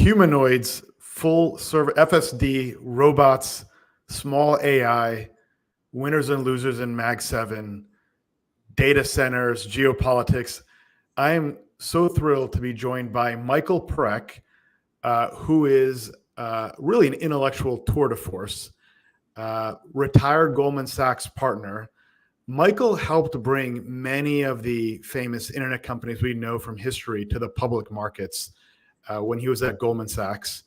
Humanoids, full service FSD, robots, small AI, winners and losers in Mag 7, data centers, geopolitics. I am so thrilled to be joined by Michael Parekh, who is really an intellectual tour de force, retired Goldman Sachs partner. Michael helped bring many of the famous internet companies we know from history to the public markets when he was at Goldman Sachs.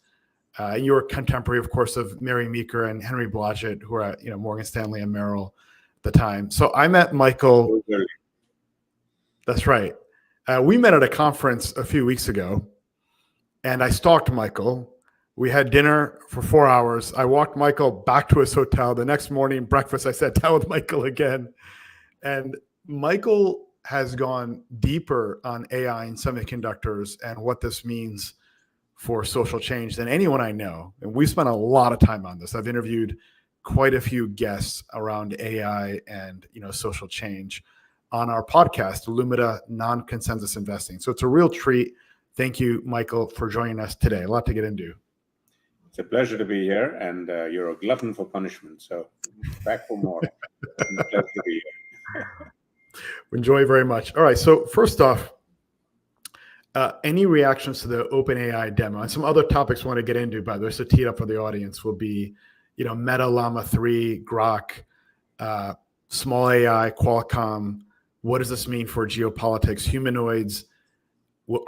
You were contemporary, of course, of Mary Meeker and Henry Blodgett, who were at Morgan Stanley and Merrill at the time. So I met Michael. That's right. We met at a conference a few weeks ago, and I stalked Michael. We had dinner for 4 hours. I walked Michael back to his hotel. The next morning, breakfast, I sat down with Michael again. And Michael has gone deeper on AI and semiconductors and what this means for social change than anyone I know. And we spent a lot of time on this. I've interviewed quite a few guests around AI and social change on our podcast, Illumina Non-Consensus Investing. So it's a real treat. Thank you, Michael, for joining us today. A lot to get into. It's a pleasure to be here, and you're a glutton for punishment, so back for more. It's a pleasure to be here. Enjoy very much. All right, so first off, any reactions to the OpenAI demo? And some other topics we want to get into, by the way, so tee it up for the audience, will be, Meta Llama 3, Grok, small AI, Qualcomm. What does this mean for geopolitics? Humanoids,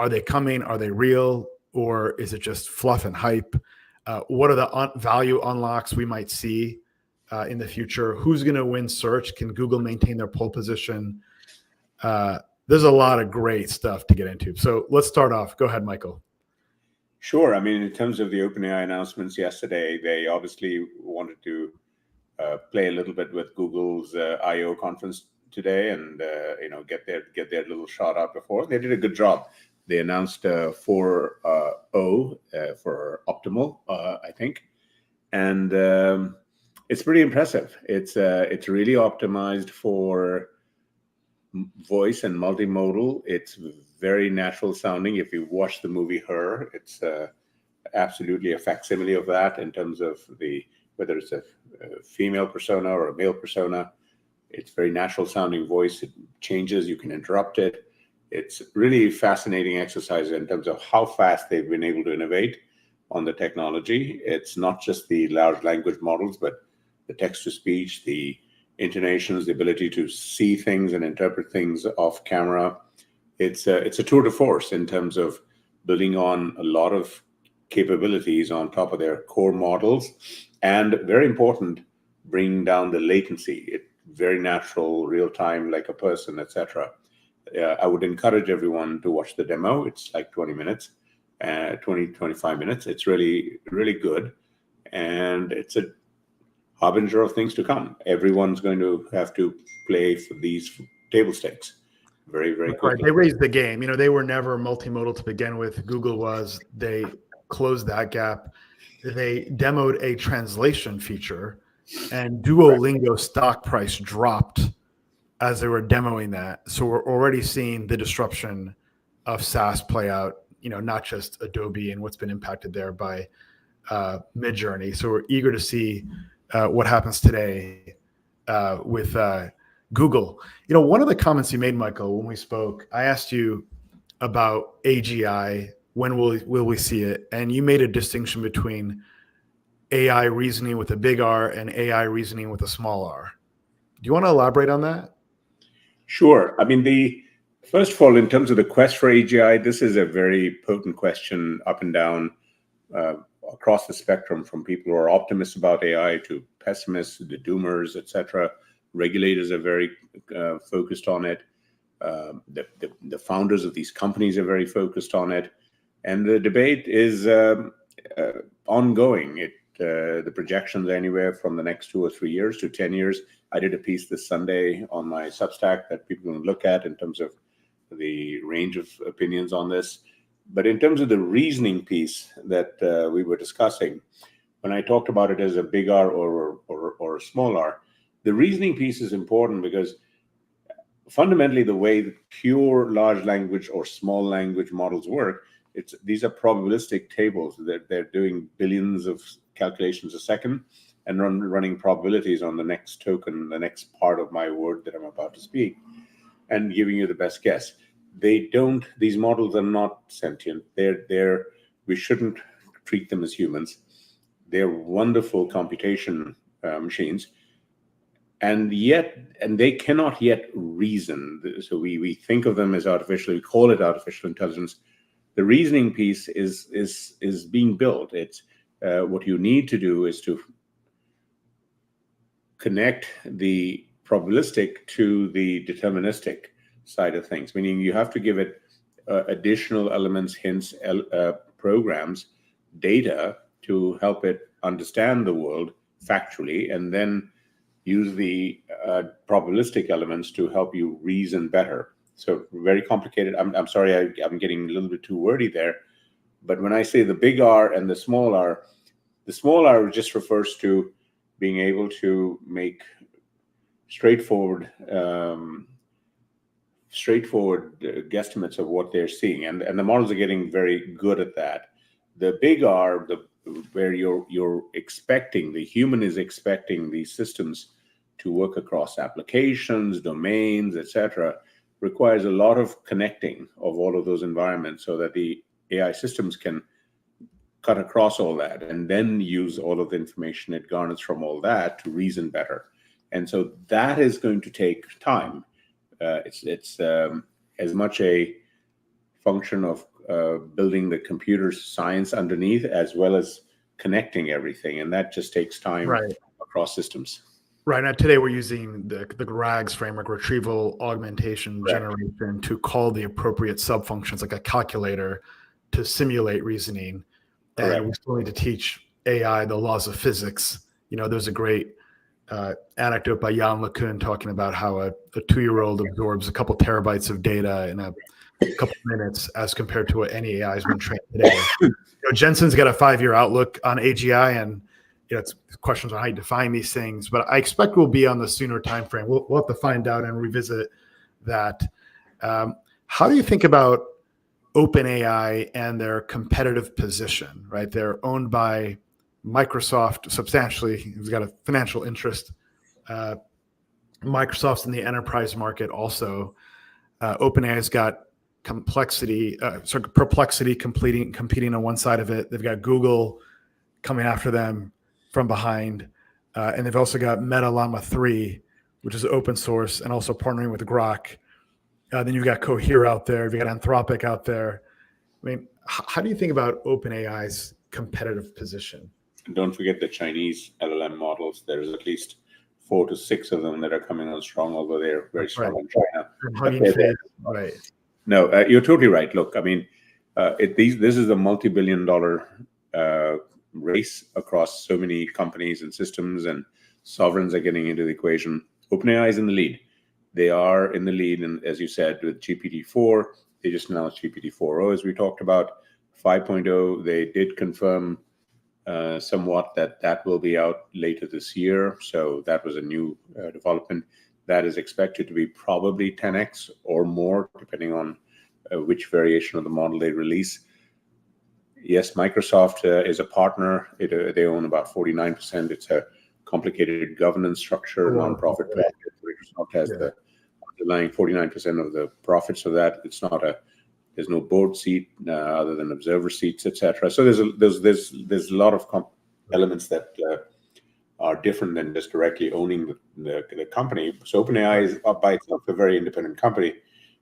are they coming? Are they real? Or is it just fluff and hype? What are the value unlocks we might see in the future? Who's going to win search? Can Google maintain their pole position? There's a lot of great stuff to get into. So let's start off. Go ahead, Michael. Sure. I mean, in terms of the OpenAI announcements yesterday, they obviously wanted to play a little bit with Google's I/O conference today, and get their little shot out before. They did a good job. They announced 4.0 for optimal, I think, and it's pretty impressive. It's really optimized for voice and multimodal. It's very natural sounding. If you watch the movie Her, it's absolutely a facsimile of that in terms of whether it's a female persona or a male persona. It's very natural sounding voice. It changes. You can interrupt it. It's really fascinating exercise in terms of how fast they've been able to innovate on the technology. It's not just the large language models, but the text-to-speech, the intonations, the ability to see things and interpret things off camera. It's a tour de force in terms of building on a lot of capabilities on top of their core models, and very important, bringing down the latency. Very natural, real time, like a person, etc. I would encourage everyone to watch the demo. It's like 20 minutes, 25 minutes. It's really, really good. And it's a harbinger of things to come. Everyone's going to have to play for these table stakes very, very quickly. Right. They raised the game. They were never multimodal to begin with. Google was. They closed that gap. They demoed a translation feature, and Duolingo stock price dropped as they were demoing that. So we're already seeing the disruption of SaaS play out, not just Adobe and what's been impacted there by Midjourney. So we're eager to see what happens today with Google. One of the comments you made, Michael, when we spoke, I asked you about AGI, when will we see it? And you made a distinction between AI reasoning with a big R and AI reasoning with a small r. Do you want to elaborate on that? Sure. I mean, first of all, in terms of the quest for AGI, this is a very potent question up and down across the spectrum, from people who are optimists about AI to pessimists, the doomers, etc. Regulators are very focused on it. The founders of these companies are very focused on it. And the debate is ongoing. The projections anywhere from the next 2 or 3 years to 10 years. I did a piece this Sunday on my Substack that people can look at in terms of the range of opinions on this. But in terms of the reasoning piece that we were discussing, when I talked about it as a big R or a small r, the reasoning piece is important because fundamentally, the way the pure large language or small language models work, these are probabilistic tables. They're doing billions of calculations a second and running probabilities on the next token, the next part of my word that I'm about to speak, and giving you the best guess. These models are not sentient. We shouldn't treat them as humans. They're wonderful computation machines, and they cannot yet reason. So we think of them as artificial. We call it artificial intelligence. The reasoning piece is being built. It's what you need to do is to connect the probabilistic to the deterministic side of things, meaning you have to give it additional elements, hints, programs, data to help it understand the world factually, and then use the probabilistic elements to help you reason better. So very complicated. I'm sorry, I'm getting a little bit too wordy there. But when I say the big R and the small R just refers to being able to make straightforward guesstimates of what they're seeing, and the models are getting very good at that. The big R, where you're expecting, the human is expecting these systems to work across applications, domains, etc., requires a lot of connecting of all of those environments so that the AI systems can cut across all that and then use all of the information it garners from all that to reason better. And so that is going to take time. It's as much a function of building the computer science underneath as well as connecting everything, and that just takes time across systems. Right. Now, today we're using the RAGs framework, retrieval augmentation generation, to call the appropriate subfunctions like a calculator to simulate reasoning. And we still need to teach AI the laws of physics. There's a great anecdote by Jan LeCun talking about how a 2-year-old absorbs a couple terabytes of data in a couple minutes as compared to what any AI has been trained today. Jensen's got a 5-year outlook on AGI, and it's questions on how you define these things, but I expect we'll be on the sooner time frame. We'll have to find out and revisit that. How do you think about OpenAI and their competitive position, right? They're owned by Microsoft substantially. He's got a financial interest. Microsoft's in the enterprise market also. OpenAI's got Perplexity competing on one side of it. They've got Google coming after them from behind. And they've also got Meta Llama 3, which is open source and also partnering with Grok. Then you've got Cohere out there. You've got Anthropic out there. I mean, how do you think about OpenAI's competitive position? Don't forget the Chinese LLM models. There's at least 4 to 6 of them that are coming on strong, although they're very strong in China. Right. No, you're totally right. Look, I mean, this is a multi-billion-dollar race across so many companies and systems, and sovereigns are getting into the equation. OpenAI is in the lead. They are in the lead, and as you said, with GPT-4, they just announced GPT-4o, as we talked about. 5.0, they did confirm somewhat that will be out later this year. So that was a new development that is expected to be probably 10x or more, depending on which variation of the model they release. Yes, Microsoft is a partner. They own about 49%. It's a complicated governance structure, nonprofit. Microsoft has the underlying 49% of the profits of that. There's no board seat other than observer seats, etc. So there's a lot of elements that are different than just directly owning the company. So OpenAI is by itself a very independent company,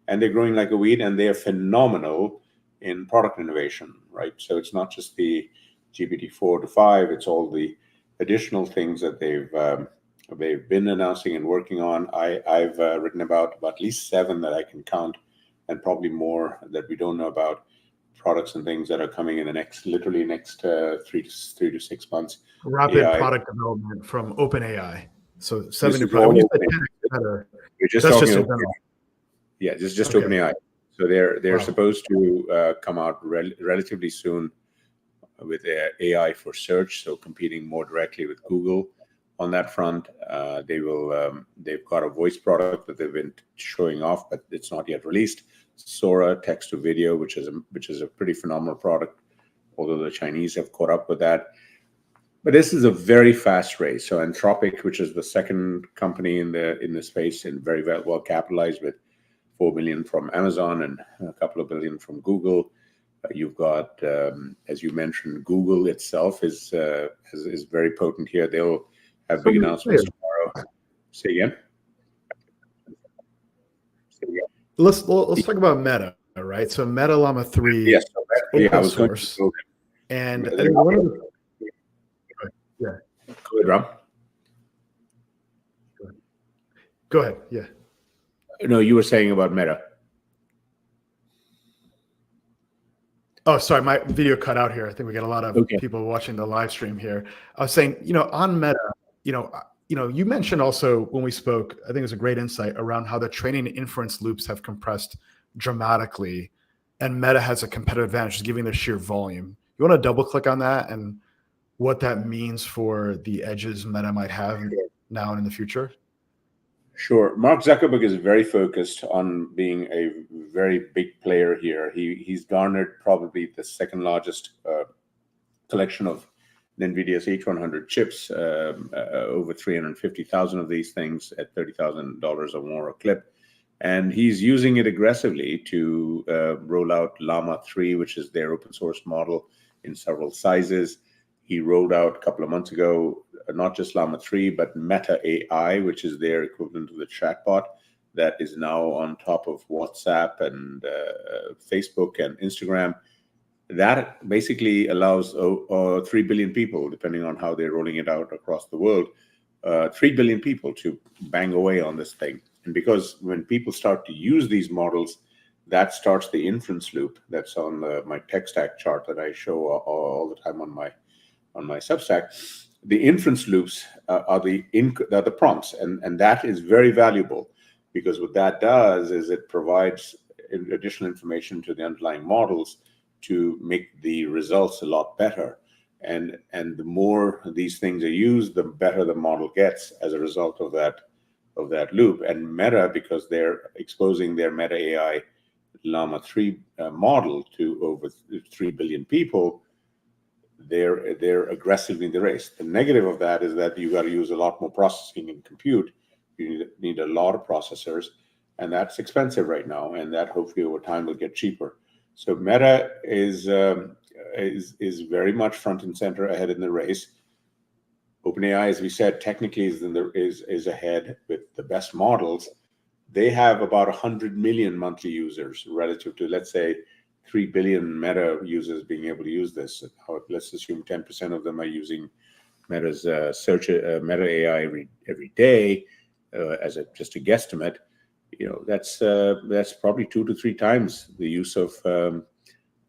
and they're growing like a weed, and they're phenomenal in product innovation, right? So it's not just the GPT-4 to 5; it's all the additional things that they've been announcing and working on. I've written about at least 7 that I can count, and probably more that we don't know about, products and things that are coming in the next 3 to 6 months. Rapid product development from OpenAI. So 70 products. You're just talking just OpenAI. So they're supposed to come out relatively soon with AI for search, so competing more directly with Google. on that front. They've got a voice product that they've been showing off, but it's not yet released. Sora, text to video, which is a pretty phenomenal product, although the Chinese have caught up with that. But this is a very fast race. So Anthropic, which is the second company in the space and very well capitalized with $4 billion from Amazon and a couple of billion from Google. You've got, as you mentioned, Google itself is very potent here. They'll have big announcements tomorrow. Say again. Let's talk about Meta, right? So Meta Llama 3, yes, open source, and I think one of the Go ahead, Ram. Go ahead. Yeah. No, you were saying about Meta. Oh, sorry, my video cut out here. I think we got a lot of people watching the live stream here. I was saying, on Meta, you mentioned also when we spoke, I think it was a great insight around how the training and inference loops have compressed dramatically, and Meta has a competitive advantage just given their sheer volume. You want to double click on that and what that means for the edges Meta might have now and in the future? Sure. Mark Zuckerberg is very focused on being a very big player here. He's garnered probably the second largest collection of NVIDIA's H100 chips, over 350,000 of these things at $30,000 or more a clip. And he's using it aggressively to roll out Llama 3, which is their open source model, in several sizes. He rolled out a couple of months ago, not just Llama 3, but Meta AI, which is their equivalent to the chatbot that is now on top of WhatsApp and Facebook and Instagram. That basically allows 3 billion people, depending on how they're rolling it out across the world, 3 billion people to bang away on this thing. And because when people start to use these models, that starts the inference loop that's on my tech stack chart that I show all the time on my Substack. The inference loops are the prompts, and that is very valuable because what that does is it provides additional information to the underlying models to make the results a lot better. And the more these things are used, the better the model gets as a result of that loop. And Meta, because they're exposing their Meta AI Llama 3 model to over 3 billion people, they're aggressively in the race. The negative of that is that you got to use a lot more processing and compute. You need a lot of processors, and that's expensive right now. And that hopefully over time will get cheaper. So Meta is very much front and center ahead in the race. OpenAI, as we said, technically is ahead with the best models. They have about 100 million monthly users relative to, let's say, 3 billion Meta users being able to use this. Let's assume 10% of them are using Meta's Meta AI every day as just a guesstimate. That's probably 2 to 3 times the use of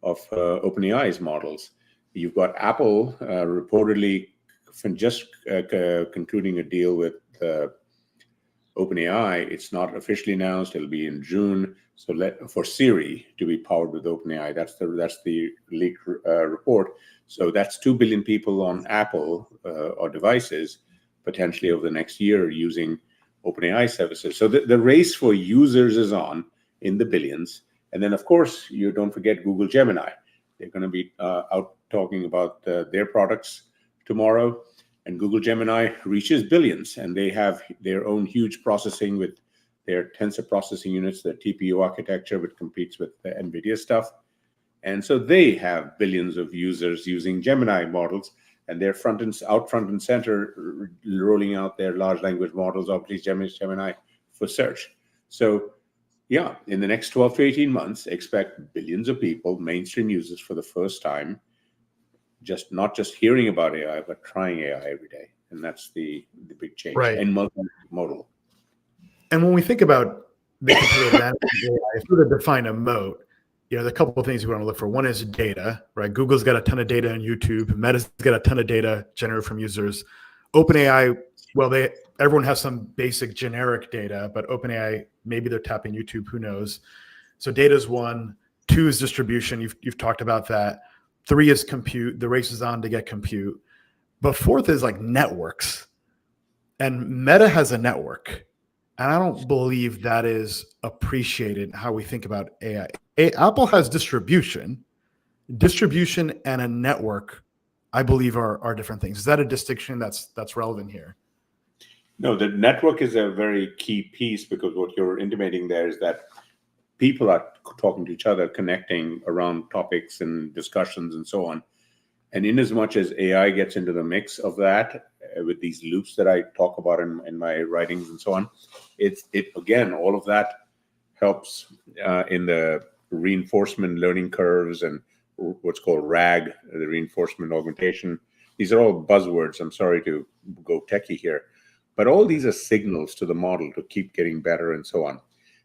OpenAI's models. You've got Apple reportedly just concluding a deal with OpenAI. It's not officially announced. It'll be in June. So for Siri to be powered with OpenAI, that's the leaked report. So that's 2 billion people on Apple or devices potentially over the next year using OpenAI services. So the race for users is on in the billions. And then, of course, you don't forget Google Gemini. They're going to be out talking about their products tomorrow. And Google Gemini reaches billions, and they have their own huge processing with their tensor processing units, their TPU architecture, which competes with the NVIDIA stuff. And so they have billions of users using Gemini models, and they're out front and center rolling out their large language models, obviously Gemini for search. So yeah, in the next 12 to 18 months, expect billions of people, mainstream users for the first time, not just hearing about AI, but trying AI every day. And that's the big change. Right. And multimodal. And when we think about the competitive advantage of AI, if we were to define a moat, there are a couple of things we want to look for. One is data, right? Google's got a ton of data on YouTube. Meta's got a ton of data generated from users. OpenAI, well, everyone has some basic generic data, but OpenAI, maybe they're tapping YouTube, who knows? So data is one. 2 is distribution. You've talked about that. 3 is compute. The race is on to get compute. But 4th is like networks. And Meta has a network. And I don't believe that is appreciated how we think about AI. Apple has distribution. Distribution and a network, I believe, are different things. Is that a distinction that's relevant here? No, the network is a very key piece, because what you're intimating there is that people are talking to each other, connecting around topics and discussions and so on. And in as much as AI gets into the mix of that, with these loops that I talk about in my writings and so on, it again, all of that helps in the reinforcement learning curves and what's called RAG, the reinforcement augmentation. These are all buzzwords. I'm sorry to go techie here, but all these are signals to the model to keep getting better and so on.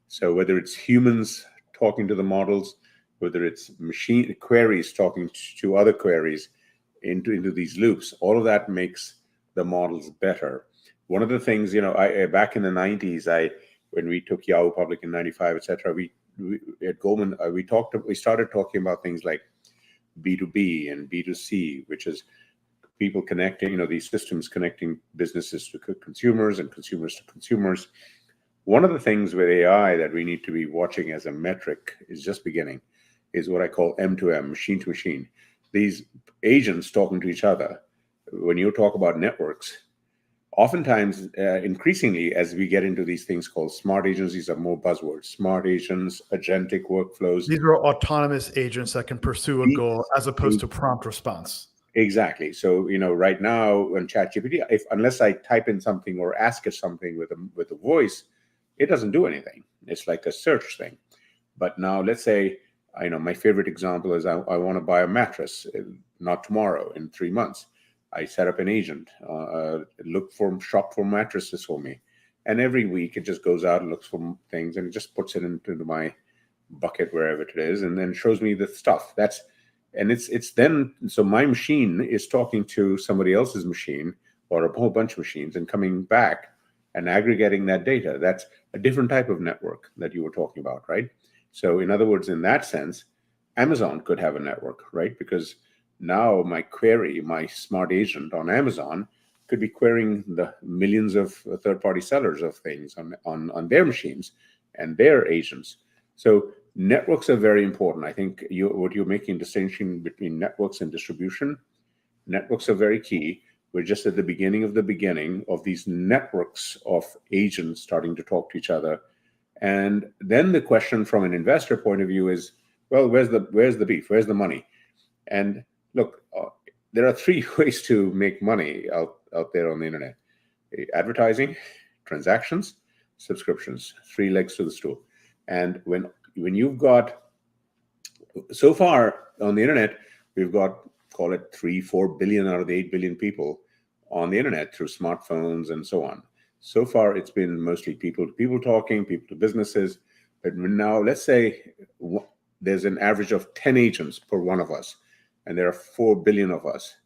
So whether it's humans talking to the models, whether it's machine queries talking to other queries into these loops, all of that makes the models better. One of the things, I back in the 90s, when we took Yahoo public in 95, etc., we at Goldman, we started talking about things like B2B and B2C, which is people connecting, these systems connecting businesses to consumers and consumers to consumers. One of the things with AI that we need to be watching as a metric is just beginning, is what I call M2M, machine to machine. These agents talking to each other. When you talk about networks, oftentimes, increasingly, as we get into these things called smart agents, these are more buzzwords, smart agents, agentic workflows. These are autonomous agents that can pursue a goal as opposed to prompt response. Exactly. So, right now on ChatGPT, unless I type in something or ask it something with a voice, it doesn't do anything. It's like a search thing. But now let's say, my favorite example is I want to buy a mattress, not tomorrow, in 3 months. I set up an agent, shop for mattresses for me. And every week it just goes out and looks for things, and it just puts it into my bucket, wherever it is, and then shows me the stuff. It's then, so my machine is talking to somebody else's machine or a whole bunch of machines and coming back and aggregating that data. That's a different type of network that you were talking about, right? So in other words, in that sense, Amazon could have a network, right? Because now my query, my smart agent on Amazon could be querying the millions of third-party sellers of things on their machines and their agents. So networks are very important. I think what you're making a distinction between networks and distribution. Networks are very key. We're just at the beginning of these networks of agents starting to talk to each other. And then the question from an investor point of view is, well, where's the beef? Where's the money? And look, there are three ways to make money out there on the internet: advertising, transactions, subscriptions. Three legs to the stool. And when you've got, so far on the internet, we've got, call it 3-4 billion out of the 8 billion people on the internet through smartphones and so on. So far, it's been mostly people to people talking, people to businesses. But now, let's say there's an average of 10 agents per one of us, and there are 4 billion of us.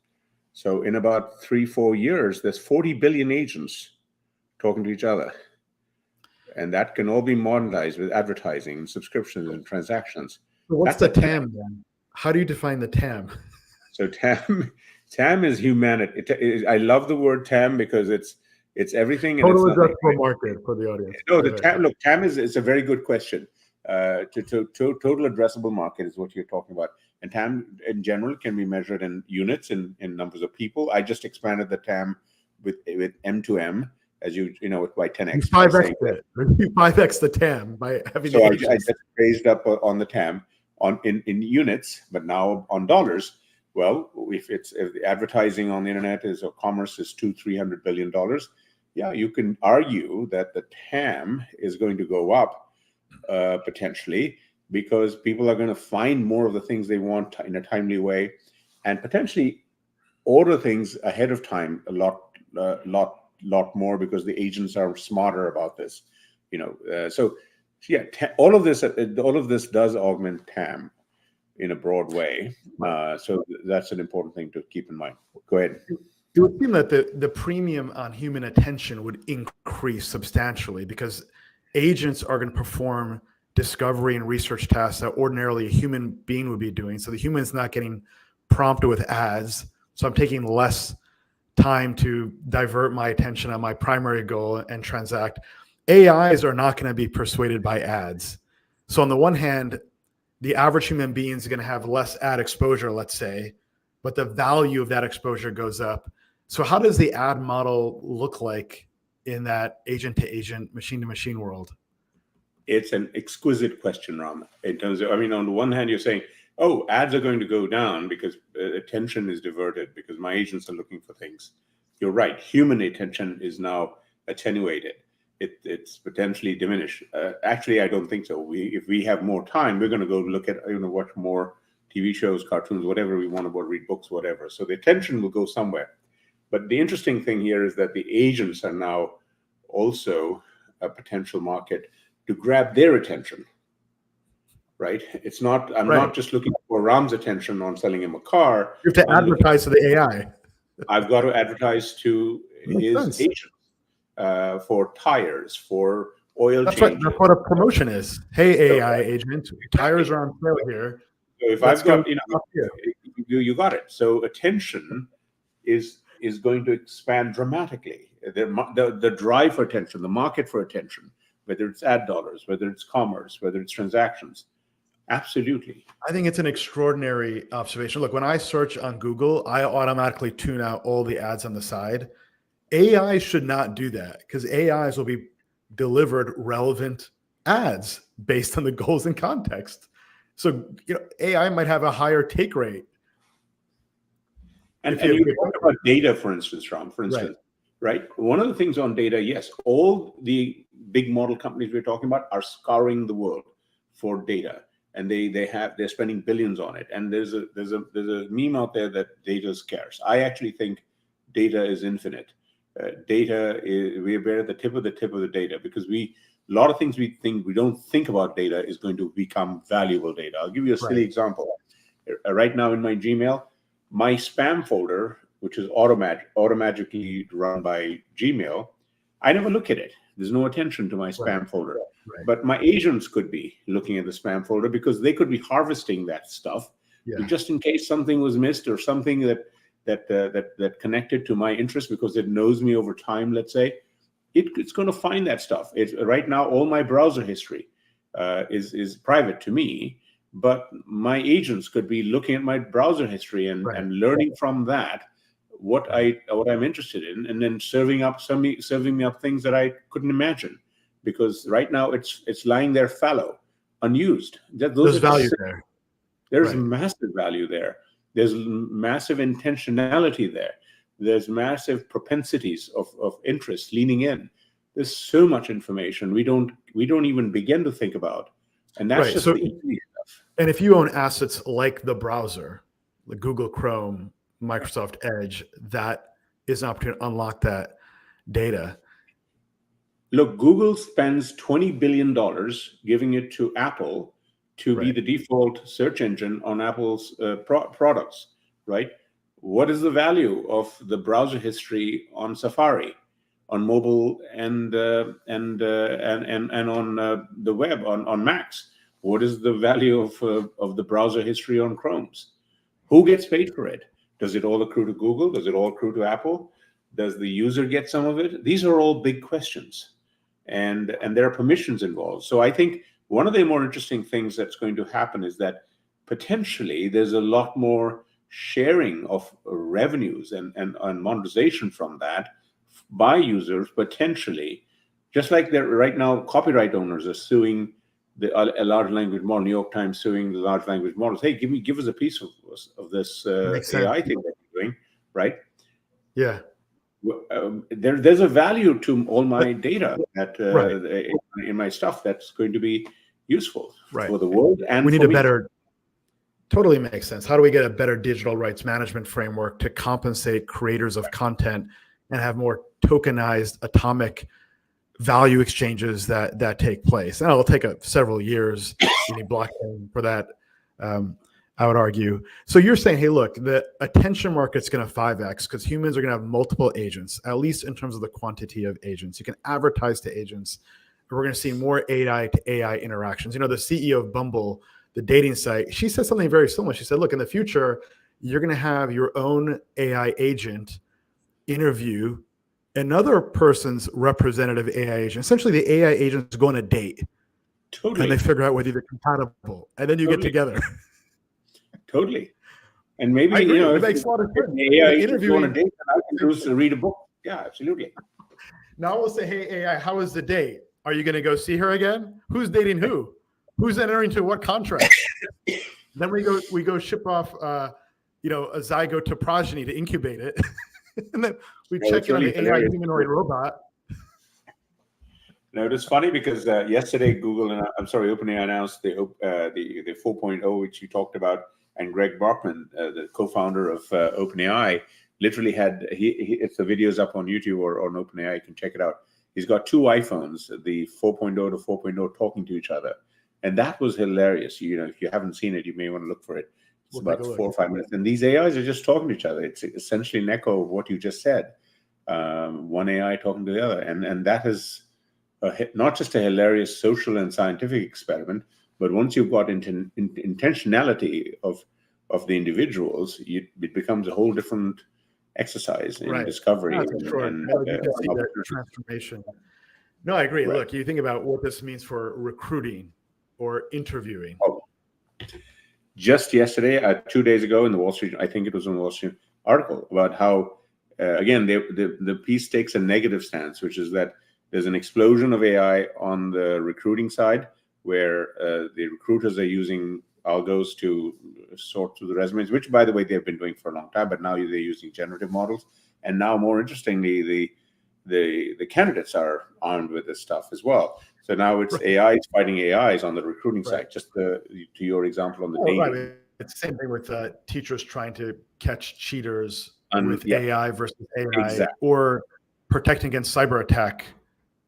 So in about 3-4 years, there's 40 billion agents talking to each other. And that can all be monetized with advertising and subscriptions and transactions. So what's the TAM then? How do you define the TAM? So TAM is humanity. I love the word TAM because it's everything. And Total it's addressable market for the audience. No, the TAM. Look, TAM is a very good question. Total addressable market is what you're talking about, and TAM in general can be measured in units, in numbers of people. I just expanded the TAM with M2M, as by 10x. You 5x it. You 5x the TAM by having. So I just raised up on the TAM in units, but now on dollars. Well, if the advertising on the internet or commerce is $200-300 billion, yeah, you can argue that the TAM is going to go up potentially, because people are going to find more of the things they want in a timely way, and potentially order things ahead of time a lot more, because the agents are smarter about this. So yeah, all of this does augment TAM in a broad way. So that's an important thing to keep in mind. Go ahead. It would seem that the premium on human attention would increase substantially, because agents are going to perform discovery and research tasks that ordinarily a human being would be doing. So the human's not getting prompted with ads. So I'm taking less time to divert my attention on my primary goal and transact. AIs are not going to be persuaded by ads. So on the one hand, the average human being is going to have less ad exposure, let's say, but the value of that exposure goes up. So how does the ad model look like in that agent to agent, machine to machine world? It's an exquisite question, Ram. In terms of, I mean, on the one hand, you're saying, oh, ads are going to go down because attention is diverted because my agents are looking for things. You're right. Human attention is now attenuated. It's potentially diminished. Actually, I don't think so. If we have more time, we're going to go look at, watch more TV shows, cartoons, whatever we want to read books, whatever. So the attention will go somewhere. But the interesting thing here is that the agents are now also a potential market to grab their attention, right? It's not, I'm not just looking for Ram's attention on selling him a car. You have to advertise to the AI. I've got to advertise to his agents for tires, for oil changes. That's what a promotion is. Hey, AI agent, tires are on sale here. So if I've got, you got it. So attention is going to expand dramatically. The drive for attention, the market for attention, whether it's ad dollars, whether it's commerce, whether it's transactions. Absolutely. I think it's an extraordinary observation. Look, when I search on Google, I automatically tune out all the ads on the side. AI should not do that because AIs will be delivered relevant ads based on the goals and context. So, AI might have a higher take rate. And you talk about data, for instance, Ram, right? One of the things on data, yes, all the big model companies we're talking about are scouring the world for data, and they're spending billions on it. And there's a meme out there that data is scarce. I actually think data is infinite. We're at the tip of the data because a lot of things we don't think about data is going to become valuable data. I'll give you a silly example. Right now in my Gmail, my spam folder, which is automatically run by Gmail, I never look at it. There's no attention to my spam folder. But my agents could be looking at the spam folder because they could be harvesting that stuff just in case something was missed or something that connected to my interest because it knows me over time, let's say. It's going to find that stuff. Right now, all my browser history is private to me, but my agents could be looking at my browser history and learning from that what I'm interested in, and then serving me up things that I couldn't imagine, because right now it's lying there fallow, unused. There's value there. There's massive value there. There's massive intentionality there. There's massive propensities of interest leaning in. There's so much information we don't even begin to think about, and that's just the easy stuff. And if you own assets like the browser, like Google Chrome, Microsoft Edge, that is an opportunity to unlock that data. Look, Google spends $20 billion giving it to Apple to be the default search engine on Apple's products, right? What is the value of the browser history on Safari, on mobile, and on the web on Macs? What is the value of the browser history on Chromes? Who gets paid for it? Does it all accrue to Google? Does it all accrue to Apple? Does the user get some of it? These are all big questions, and there are permissions involved. So I think one of the more interesting things that's going to happen is that potentially there's a lot more sharing of revenues and monetization from that by users, potentially, just like right now copyright owners are suing a large language model. New York Times suing the large language models. Hey, give us a piece of this AI thing that you're doing, right? Yeah. There's a value to all my data that in my stuff that's going to be useful for the world, and we need a better. Totally makes sense. How do we get a better digital rights management framework to compensate creators of content and have more tokenized atomic value exchanges that take place? And it'll take several years. You need blockchain for that, I would argue. So you're saying, hey, look, the attention market's going to 5x because humans are going to have multiple agents, at least in terms of the quantity of agents. You can advertise to agents. We're going to see more AI to AI interactions. The CEO of Bumble, the dating site, she said something very similar. She said, look, in the future, you're going to have your own AI agent interview another person's representative AI agent. Essentially, the AI agents go on a date, Totally. and they figure out whether they're compatible, and then you get together. Totally. And maybe, I agree. you know, It if makes a lot of sense. the AI Like agent go on a interviewing. date, then I can do is read a book. Yeah, absolutely. Now we'll say, hey, AI, how was the date? Are you going to go see her again? Who's dating who? Who's entering into what contract? Then we go ship off, a zygote to progeny to incubate it. And then we check in on the AI humanoid robot. Now, it was funny because yesterday OpenAI announced the 4.0, which you talked about, and Greg Brockman, the co-founder of OpenAI, literally had if the video's up on YouTube or on OpenAI, you can check it out. He's got two iPhones, the 4.0 to 4.0, talking to each other, and that was hilarious. You know, if you haven't seen it, you may want to look for it. It's about 4 or 5 minutes, and these AIs are just talking to each other. It's essentially an echo of what you just said. One AI talking to the other, and that is not just a hilarious social and scientific experiment, but once you've got into intentionality of the individuals, it becomes a whole different exercise in discovery. You can see that transformation. No, I agree. Look, you think about what this means for recruiting or interviewing. Just yesterday, 2 days ago in the Wall Street, I think it was in the Wall Street article about how, again, the piece takes a negative stance, which is that there's an explosion of AI on the recruiting side, where the recruiters are using algos to sort through the resumes, which, by the way, they've been doing for a long time, but now they're using generative models. And now, more interestingly, the candidates are armed with this stuff as well. So now it's AIs fighting AIs on the recruiting side. Just to your example on the dating. It's the same thing with teachers trying to catch cheaters with AI versus AI, or protecting against cyber attack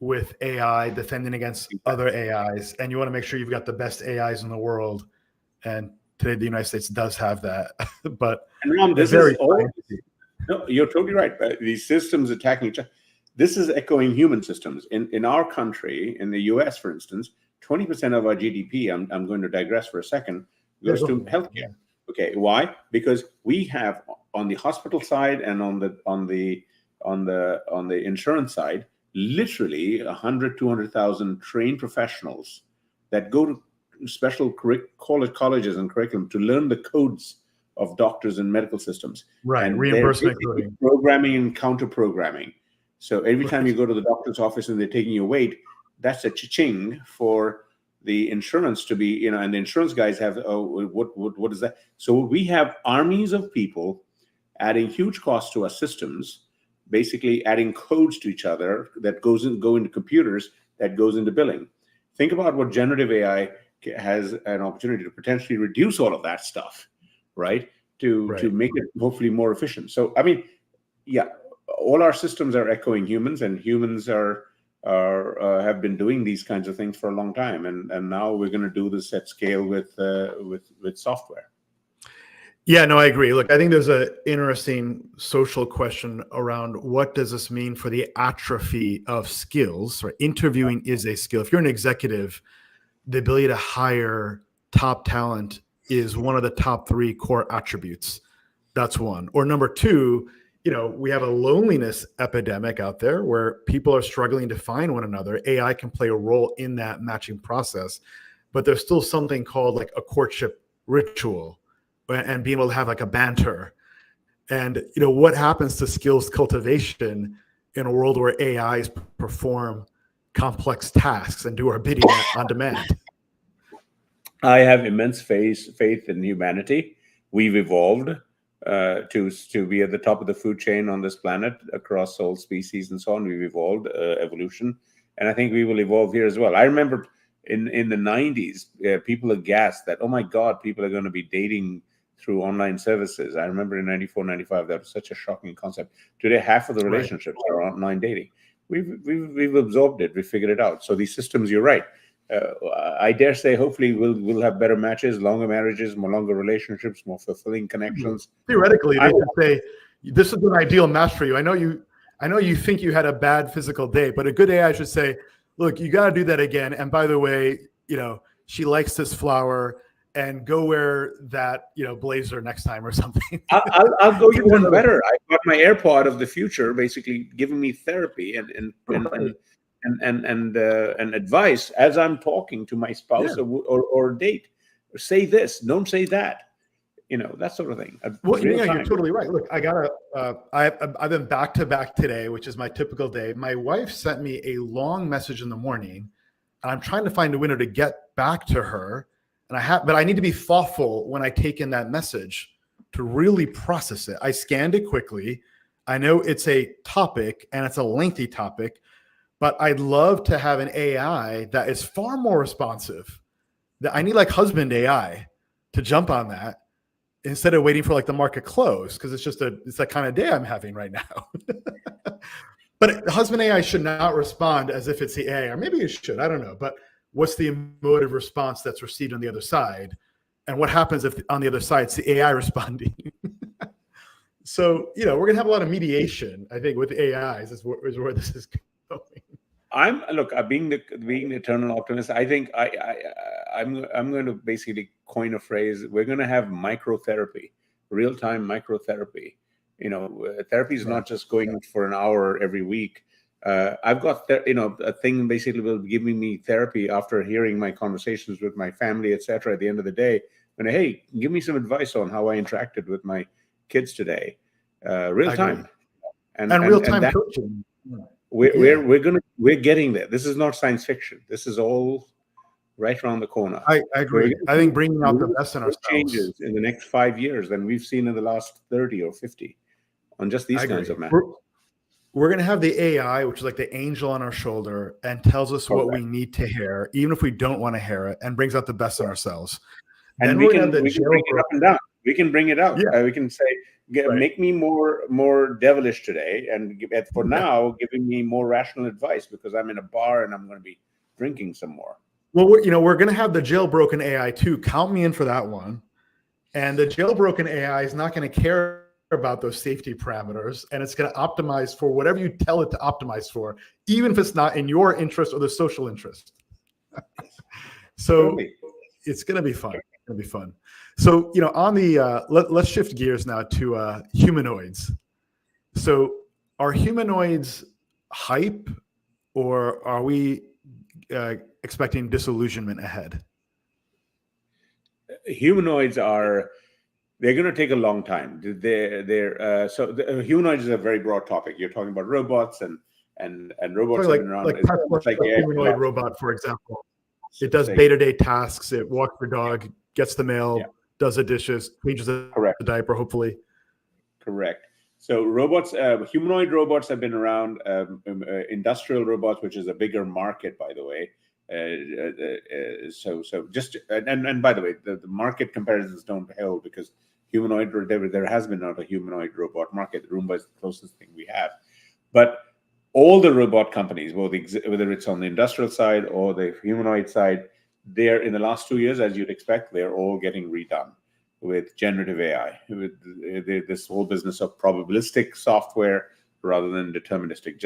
with AI, defending against other AIs. And you want to make sure you've got the best AIs in the world. And today the United States does have that. But no, you're totally right. These systems attacking each other. This is echoing human systems. In our country, in the US, for instance, 20% of our GDP, I'm going to digress for a second, goes to healthcare. Okay, why? Because we have on the hospital side and on the insurance side, literally 100, 200,000 trained professionals that go to special colleges and curriculum to learn the codes of doctors and medical systems. And reimbursement coding, programming and counter programming. So every time you go to the doctor's office and they're taking your weight, that's a cha-ching for the insurance to be, and the insurance guys have, what is that? So we have armies of people adding huge costs to our systems, basically adding codes to each other that go into computers, that goes into billing. Think about what generative AI has an opportunity to potentially reduce all of that stuff, right? To make it hopefully more efficient. So, I mean, all our systems are echoing humans, and humans have been doing these kinds of things for a long time, and now we're going to do this at scale with software. Yeah, no, I agree. Look, I think there's an interesting social question around what does this mean for the atrophy of skills, right? Interviewing is a skill. If you're an executive, the ability to hire top talent is one of the top 3 core attributes. That's one. Or number 2, we have a loneliness epidemic out there where people are struggling to find one another. AI can play a role in that matching process, but there's still something called like a courtship ritual and being able to have like a banter. And, what happens to skills cultivation in a world where AIs perform complex tasks and do our bidding on demand? I have immense faith in humanity. We've evolved to be at the top of the food chain on this planet across all species and so on. We've evolved, evolution, and I think we will evolve here as well. I remember in the 90s, people aghast that, oh my God, people are going to be dating through online services. I remember in 94, 95, that was such a shocking concept. Today, half of the relationships are online dating. We've absorbed it. We figured it out. So these systems, you're right. I dare say, hopefully, we'll have better matches, longer marriages, more longer relationships, more fulfilling connections. Theoretically, they could say, "This is an ideal match for you." I know you think you had a bad physical date, but a good AI should say, "Look, you got to do that again. And by the way, she likes this flower, and go wear that, blazer next time or something. I'll go you one better. I got my AirPod of the future, basically giving me therapy and advice as I'm talking to my spouse or date. Say this, don't say that. That sort of thing. Well, you're totally right. Look, I've been back to back today, which is my typical day. My wife sent me a long message in the morning, and I'm trying to find a window to get back to her. But I need to be thoughtful when I take in that message to really process it. I scanned it quickly. I know it's a topic and it's a lengthy topic, but I'd love to have an AI that is far more responsive. That I need like husband AI to jump on that, instead of waiting for like the market close, because it's that kind of day I'm having right now. But husband AI should not respond as if it's the AI, or maybe it should, I don't know. But what's the emotive response that's received on the other side? And what happens if on the other side it's the AI responding? So, we're going to have a lot of mediation, I think, with AIs is where this is going. Being the eternal optimist, I think I'm going to basically coin a phrase. We're going to have microtherapy, real-time microtherapy. Therapy is not just going for an hour every week. I've got a thing basically will be giving me therapy after hearing my conversations with my family, etc. At the end of the day, and hey, give me some advice on how I interacted with my kids today, real time, and real time coaching. We're getting there. This is not science fiction. This is all right around the corner. I agree. I think bringing out the best in ourselves changes in the next 5 years than we've seen in the last 30 or 50 on just these kinds of matters. We're going to have the AI, which is like the angel on our shoulder, and tells us what we need to hear, even if we don't want to hear it, and brings out the best in ourselves. And we can bring it up and down. We can bring it out. We can say, make me more devilish today, and for now, giving me more rational advice because I'm in a bar and I'm going to be drinking some more. Well, we're going to have the jailbroken AI too. Count me in for that one. And the jailbroken AI is not going to care about those safety parameters, and it's going to optimize for whatever you tell it to optimize for, even if it's not in your interest or the social interest. So it's going to be fun. It's going to be fun. So, on the let's shift gears now to humanoids. So are humanoids hype, or are we expecting disillusionment ahead? Humanoids they're going to take a long time. Humanoids is a very broad topic. You're talking about robots and robots like, have been around. Like a humanoid robot, for example. It does day-to-day tasks. It walks the dog, gets the mail, does the dishes, changes the diaper, hopefully. Correct. So humanoid robots have been around. Industrial robots, which is a bigger market, by the way. And by the way, the market comparisons don't hold because humanoid, there has been not a humanoid robot market. Roomba is the closest thing we have. But all the robot companies, whether it's on the industrial side or the humanoid side, they're in the last 2 years, as you'd expect, they're all getting redone with generative AI, with this whole business of probabilistic software rather than deterministic.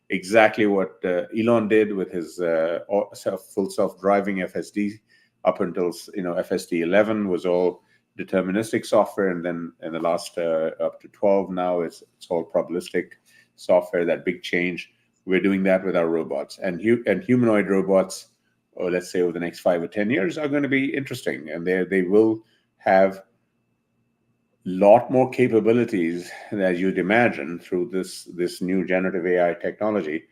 Exactly what Elon did with his full self-driving FSD up until FSD 11 was all deterministic software, and then in the last up to 12 now it's all probabilistic software. That big change. We're doing that with our robots, and humanoid robots, or let's say over the next 5 or 10 years, are going to be interesting, and they will have lot more capabilities than you'd imagine through this new generative AI technology.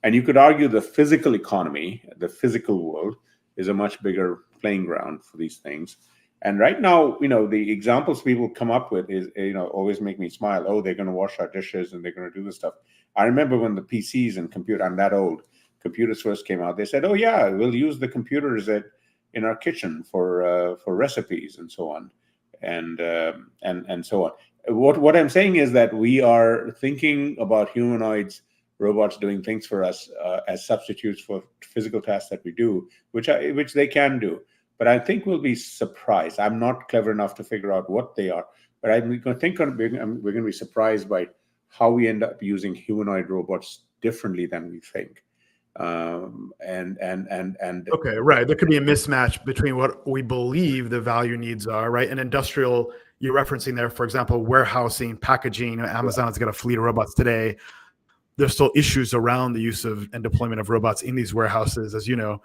And you could argue the physical economy, the physical world, is a much bigger playing ground for these things. And right now, the examples people come up with is, always make me smile. Oh, they're going to wash our dishes and they're going to do this stuff. I remember when the PCs and I'm that old, computers first came out, they said, oh yeah, we'll use the computers in our kitchen for recipes and so on. And so on. What I'm saying is that we are thinking about humanoids, robots doing things for us as substitutes for physical tasks that we do, which they can do. But I think we'll be surprised. I'm not clever enough to figure out what they are, but we're going to be surprised by how we end up using humanoid robots differently than we think. And Okay, right. There could be a mismatch between what we believe the value needs are, right? And industrial, you're referencing there, for example, warehousing, packaging. Amazon's got a fleet of robots today. There's still issues around the use of and deployment of robots in these warehouses, as you know.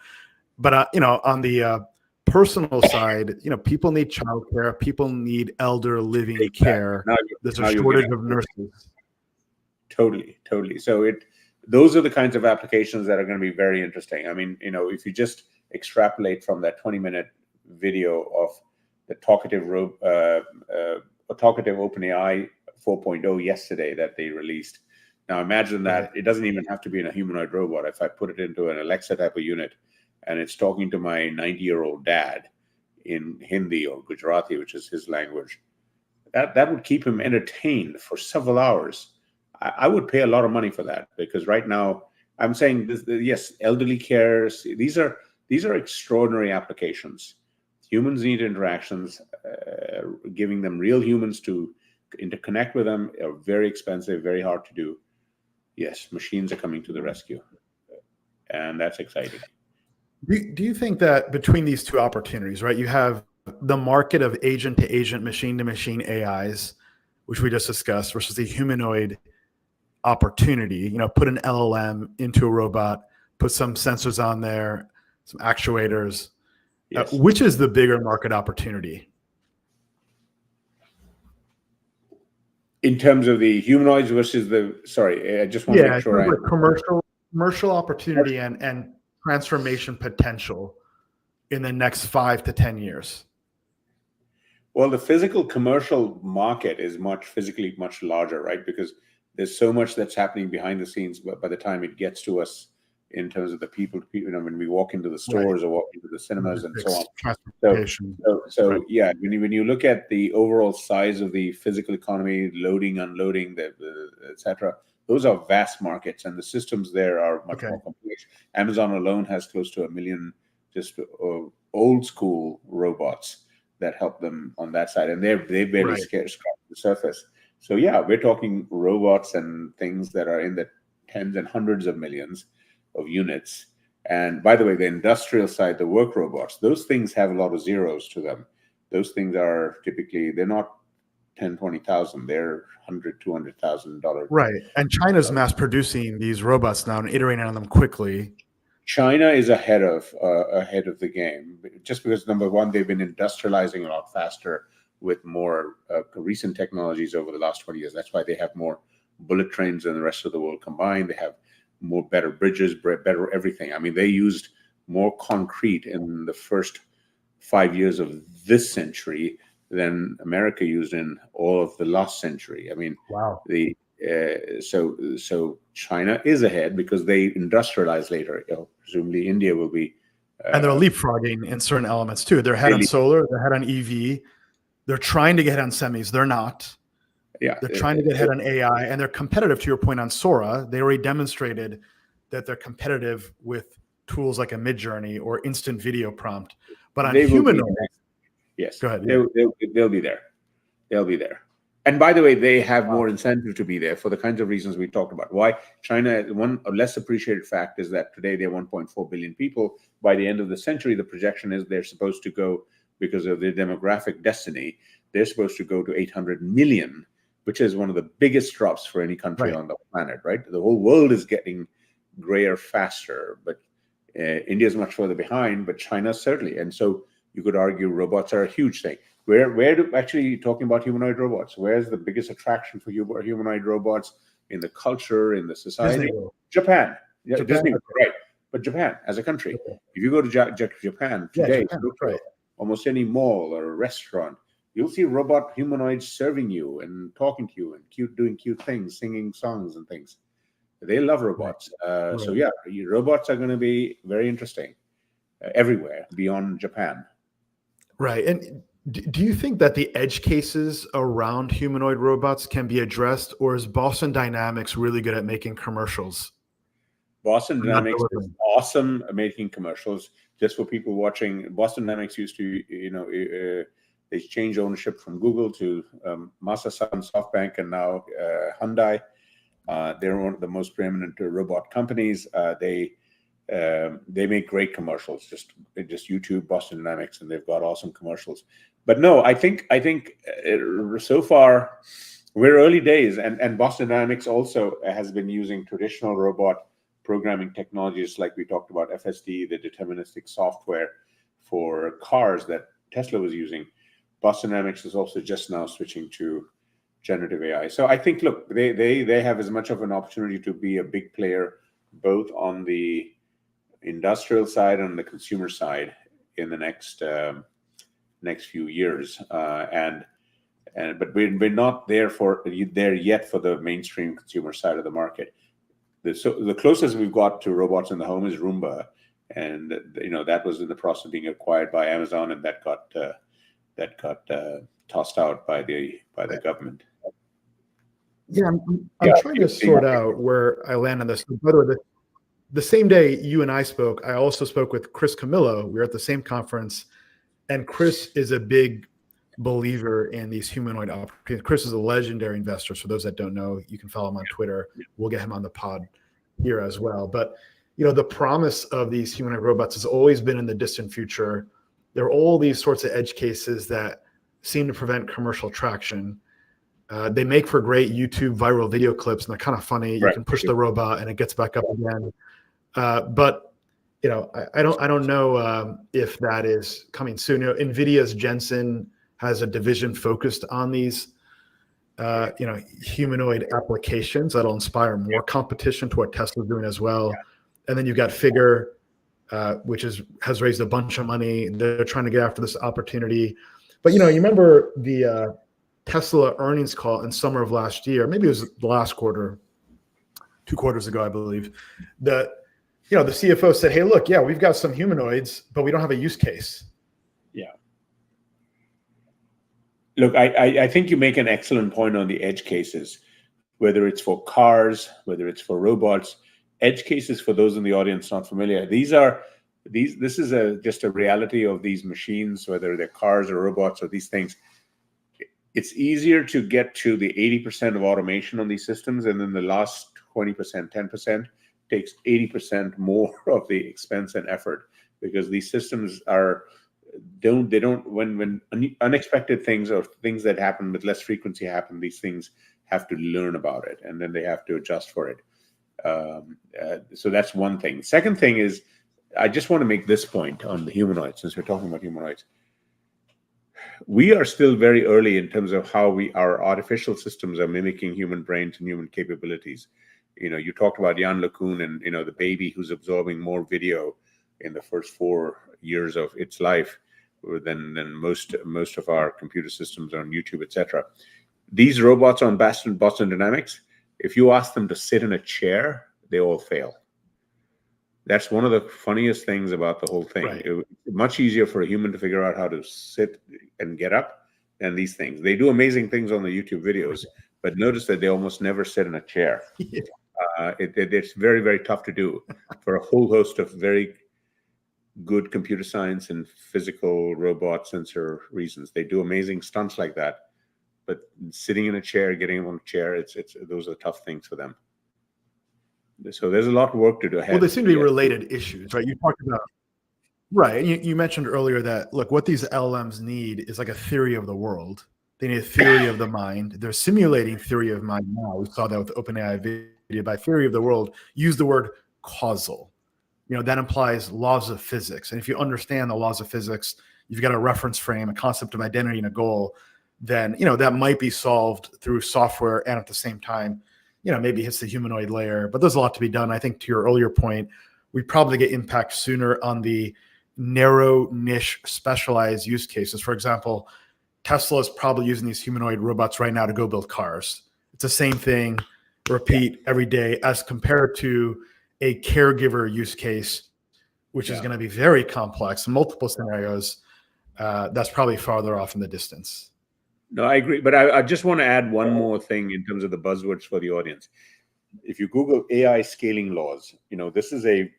But on the personal side, people need childcare, people need elder living exactly. care. There's a Now you're shortage getting of nurses. Totally. So those are the kinds of applications that are going to be very interesting. I mean, if you just extrapolate from that 20-minute video of the talkative OpenAI 4.0 yesterday that they released. Now imagine that it doesn't even have to be in a humanoid robot. If I put it into an Alexa type of unit and it's talking to my 90-year-old dad in Hindi or Gujarati, which is his language, that would keep him entertained for several hours. I would pay a lot of money for that, because right now I'm saying this, yes, elderly care. These are extraordinary applications. Humans need interactions. Giving them real humans to interconnect with them are very expensive, very hard to do. Yes, machines are coming to the rescue, and that's exciting. Do you think that between these two opportunities, right, you have the market of agent to agent, machine to machine AIs, which we just discussed, versus the humanoid opportunity, put an LLM into a robot, put some sensors on there, some actuators. Yes. Which is the bigger market opportunity? In terms of the humanoids versus I just want to make sure commercial opportunity and transformation potential in the next 5 to 10 years. Well, the physical commercial market is physically much larger, right? Because there's so much that's happening behind the scenes, but by the time it gets to us in terms of the people, when we walk into the stores or walk into the cinemas and so on. So yeah, when you look at the overall size of the physical economy, loading, unloading, etc., those are vast markets, and the systems there are much more complex. Amazon alone has close to 1 million just old school robots that help them on that side, and they barely scratch the surface. So yeah, we're talking robots and things that are in the tens and hundreds of millions of units. And by the way, the industrial side, the work robots, those things have a lot of zeros to them. Those things are typically, they're not 10, 20,000, they're $100,000, $200,000. Right. And China's mass producing these robots now and iterating on them quickly. China is ahead of the game, just because, number one, they've been industrializing a lot faster with more recent technologies over the last 20 years. That's why they have more bullet trains than the rest of the world combined. They have better bridges, better everything. I mean, they used more concrete in the first 5 years of this century than America used in all of the last century. I mean, wow. So China is ahead because they industrialize later. Presumably India will be. And they're leapfrogging in certain elements too. They're ahead on solar, they're ahead on EV. They're trying to get ahead on semis. They're not. Yeah. They're trying to get ahead on AI, and they're competitive, to your point, on Sora. They already demonstrated that they're competitive with tools like a Midjourney or instant video prompt. But on humanoid, yes, go ahead. They'll be there. They'll be there. And by the way, they have more incentive to be there for the kinds of reasons we talked about. Why China, one less appreciated fact is that today they're 1.4 billion people. By the end of the century, the projection is they're supposed to go, because of their demographic destiny, they're supposed to go to 800 million, which is one of the biggest drops for any country on the planet, right? The whole world is getting grayer faster, but India is much further behind, but China certainly. And so you could argue robots are a huge thing. Actually talking about humanoid robots, where's the biggest attraction for humanoid robots in the culture, in the society? Japan. Yeah, Disney, right. But Japan as a country. If you go to Japan today, almost any mall or a restaurant, you'll see robot humanoids serving you and talking to you and doing cute things, singing songs and things. They love robots. So yeah, robots are going to be very interesting everywhere beyond Japan. Right. And do you think that the edge cases around humanoid robots can be addressed, or is Boston Dynamics really good at making commercials? Boston Dynamics is awesome at making commercials. Just for people watching, Boston Dynamics used to, they changed ownership from Google to Masasan, SoftBank, and now Hyundai. They're one of the most preeminent robot companies. They They make great commercials. Just YouTube Boston Dynamics, and they've got awesome commercials. But no, I think so far we're early days, and Boston Dynamics also has been using traditional robot programming technologies like we talked about, FSD, the deterministic software for cars that Tesla was using. Boston Dynamics is also just now switching to generative AI. So I think, look, they have as much of an opportunity to be a big player both on the industrial side and the consumer side in the next few years. But we're not there yet for the mainstream consumer side of the market. The closest we've got to robots in the home is Roomba, and that was in the process of being acquired by Amazon, and that got tossed out by the government. Yeah, I'm trying to sort out where I land on this. By the way, the same day you and I spoke, I also spoke with Chris Camillo. We were at the same conference, and Chris is a big believer in these humanoid opportunities. Chris is a legendary investor. So those that don't know, you can follow him on Twitter. We'll get him on the pod here as well. But the promise of these humanoid robots has always been in the distant future. There are all these sorts of edge cases that seem to prevent commercial traction. They make for great YouTube viral video clips, and they're kind of funny. You can push the robot and it gets back up again. But I don't know if that is coming soon. NVIDIA's Jensen has a division focused on these humanoid applications that'll inspire more competition to what Tesla's doing as well. And then you've got Figure, which has raised a bunch of money. They're trying to get after this opportunity. But you remember the Tesla earnings call in summer of last year, maybe it was the last quarter, 2 quarters ago, I believe, that the CFO said, hey, look, yeah, we've got some humanoids, but we don't have a use case. Yeah. Look, I think you make an excellent point on the edge cases, whether it's for cars, whether it's for robots. Edge cases, for those in the audience not familiar, this is just a reality of these machines, whether they're cars or robots or these things. It's easier to get to the 80% of automation on these systems, and then the last 20%, 10% takes 80% more of the expense and effort, because these systems when unexpected things or things that happen with less frequency happen, these things have to learn about it, and then they have to adjust for it. So that's one thing. Second thing is, I just want to make this point on the humanoids, since we're talking about humanoids. We are still very early in terms of how our artificial systems are mimicking human brains and human capabilities. You talked about Jan LeCun and the baby who's absorbing more video in the first 4 years of its life than most of our computer systems on YouTube, etc. These robots on Boston Dynamics, if you ask them to sit in a chair, they all fail. That's one of the funniest things about the whole thing. Right. It's much easier for a human to figure out how to sit and get up than these things. They do amazing things on the YouTube videos, but notice that they almost never sit in a chair. Yeah. It's very, very tough to do for a whole host of very good computer science and physical robot sensor reasons. They do amazing stunts like that, but sitting in a chair, getting them on a chair, those are tough things for them. So there's a lot of work to do ahead. Well, they seem to be related issues, right? You talked about, right. You mentioned earlier that, look, what these LLMs need is like a theory of the world. They need a theory of the mind. They're simulating theory of mind now. We saw that with OpenAI video. By theory of the world, use the word causal. That implies laws of physics. And if you understand the laws of physics, you've got a reference frame, a concept of identity, and a goal, then, that might be solved through software, and at the same time, maybe hits the humanoid layer. But there's a lot to be done. I think to your earlier point, we probably get impact sooner on the narrow niche specialized use cases. For example, Tesla is probably using these humanoid robots right now to go build cars. It's the same thing, repeat every day, as compared to a caregiver use case, which is going to be very complex, multiple scenarios. That's probably farther off in the distance. No, I agree. But I just want to add one more thing in terms of the buzzwords for the audience. If you Google AI scaling laws, this is a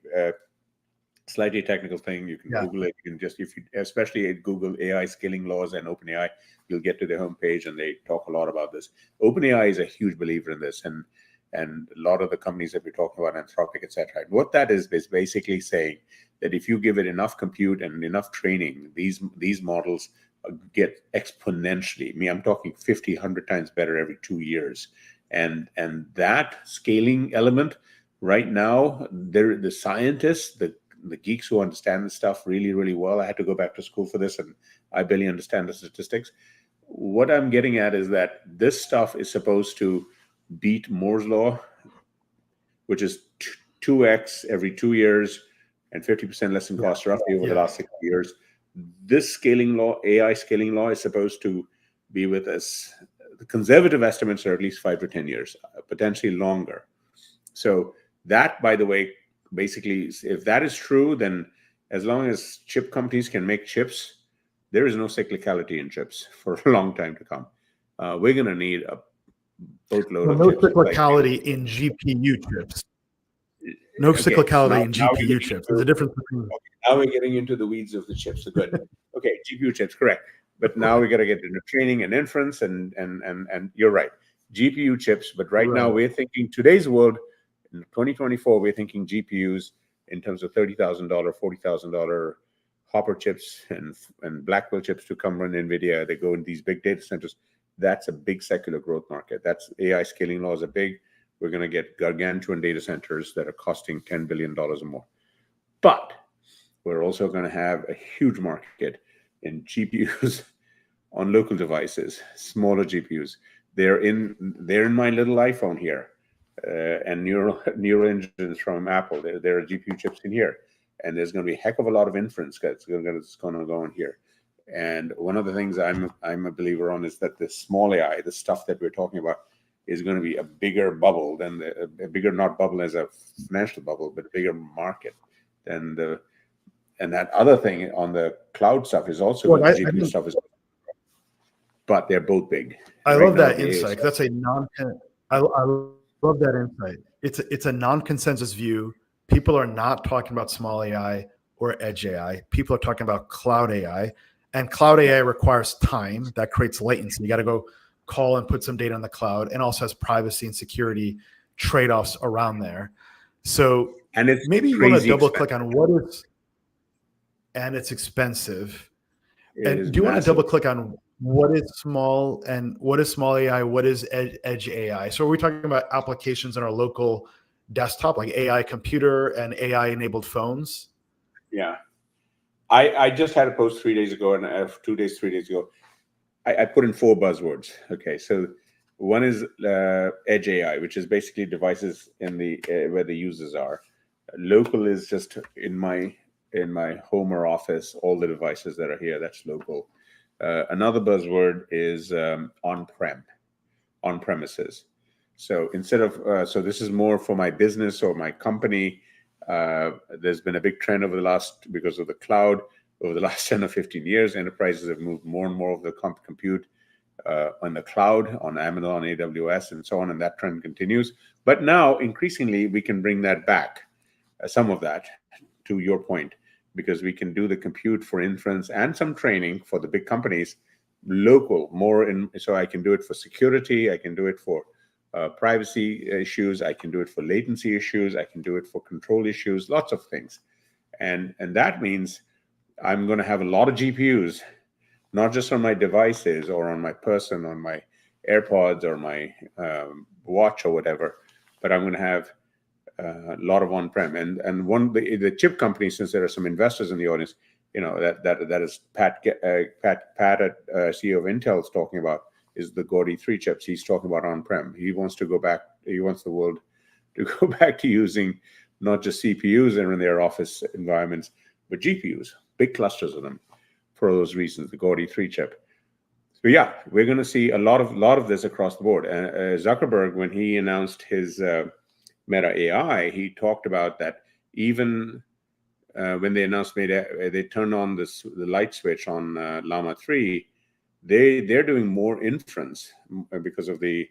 slightly technical thing. You can Google it. You can especially Google AI scaling laws and OpenAI, you'll get to their homepage, and they talk a lot about this. OpenAI is a huge believer in this, and and a lot of the companies that we're talking about, Anthropic, etc. And what that is basically saying that if you give it enough compute and enough training, these models get exponentially. I'm talking 50, 100 times better every 2 years. And that scaling element right now, the scientists, the geeks who understand this stuff really, really well. I had to go back to school for this, and I barely understand the statistics. What I'm getting at is that this stuff is supposed to beat Moore's law, which is 2x every 2 years and 50% less in cost roughly over the last 6 years. This scaling law, AI scaling law, is supposed to be with us. The conservative estimates are at least 5 to 10 years, potentially longer. So that, by the way, basically, if that is true, then as long as chip companies can make chips, there is no cyclicality in chips for a long time to come. We're going to need a boatload of chips. No cyclicality in GPU chips. No cyclicality in GPU chips. There's a difference between. Okay, now we're getting into the weeds of the chips. So good. Okay, GPU chips, correct. But now we got to get into training and inference, and you're right, GPU chips. But right now we're thinking today's world, in 2024, we're thinking GPUs in terms of $30,000, $40,000 Hopper chips and Blackwell chips to come run NVIDIA. They go in these big data centers. That's a big secular growth market. That's AI scaling laws are big. We're going to get gargantuan data centers that are costing $10 billion or more. But we're also going to have a huge market in GPUs on local devices, smaller GPUs. They're in my little iPhone here, and neural engines from Apple. There are GPU chips in here, and there's going to be a heck of a lot of inference that's going to go in here. And one of the things I'm a believer on is that the small AI, the stuff that we're talking about, is going to be a bigger bubble than a bigger, not bubble as a financial bubble, but a bigger market than and that other thing on the cloud stuff is also GPU stuff is, but they're both big. I love that insight. That's I love that insight. It's a non-consensus view. People are not talking about small AI or edge AI. People are talking about cloud AI, and cloud AI requires time. That creates latency. You got to go call and put some data in the cloud, and also has privacy and security trade-offs around there. So, and maybe you want to double click on what is, and it's expensive. And do you want to double click on what is small and what is small AI? What is edge AI? So are we talking about applications on our local desktop, like AI computer and AI enabled phones? Yeah. I just had a post 3 days ago, and 3 days ago, I put in 4 buzzwords. Okay, so one is edge AI, which is basically devices in the where the users are. Local is just in my home or office, all the devices that are here. That's local. Another buzzword is on premises. So instead of so this is more for my business or my company. There's been a big trend because of the cloud. Over the last 10 or 15 years, enterprises have moved more and more of the compute on the cloud, on Amazon, AWS, and so on, and that trend continues. But now, increasingly, we can bring that back, some of that, to your point, because we can do the compute for inference and some training for the big companies, local, so I can do it for security, I can do it for privacy issues, I can do it for latency issues, I can do it for control issues, lots of things. And that means I'm going to have a lot of GPUs, not just on my devices or on my person, on my AirPods or my watch or whatever, but I'm going to have a lot of on-prem. And the chip companies, since there are some investors in the audience, that is Pat CEO of Intel is talking about, is the Gaudi 3 chips. He's talking about on-prem. He wants the world to go back to using not just CPUs in their office environments, but GPUs, big clusters of them, for those reasons, the Gaudi 3 chip. So yeah, we're going to see a lot of this across the board. Zuckerberg, when he announced his Meta AI, he talked about that even when they announced Meta, they turned on the light switch on Llama 3. They're doing more inference because of the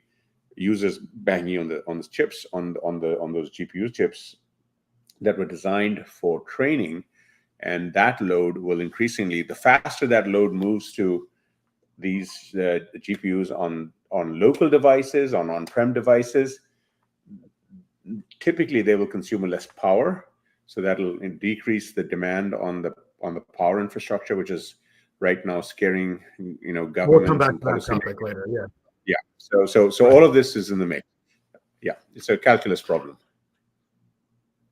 users banging on the chips on those GPU chips that were designed for training, and that load will increasingly, the faster that load moves to these GPUs on local devices, on-prem devices, typically they will consume less power, so that'll decrease the demand on the power infrastructure, which is right now scaring We'll come governments back and to that policy. topic later. Yeah. Yeah. So all of this is in the mix. Yeah, it's a calculus problem.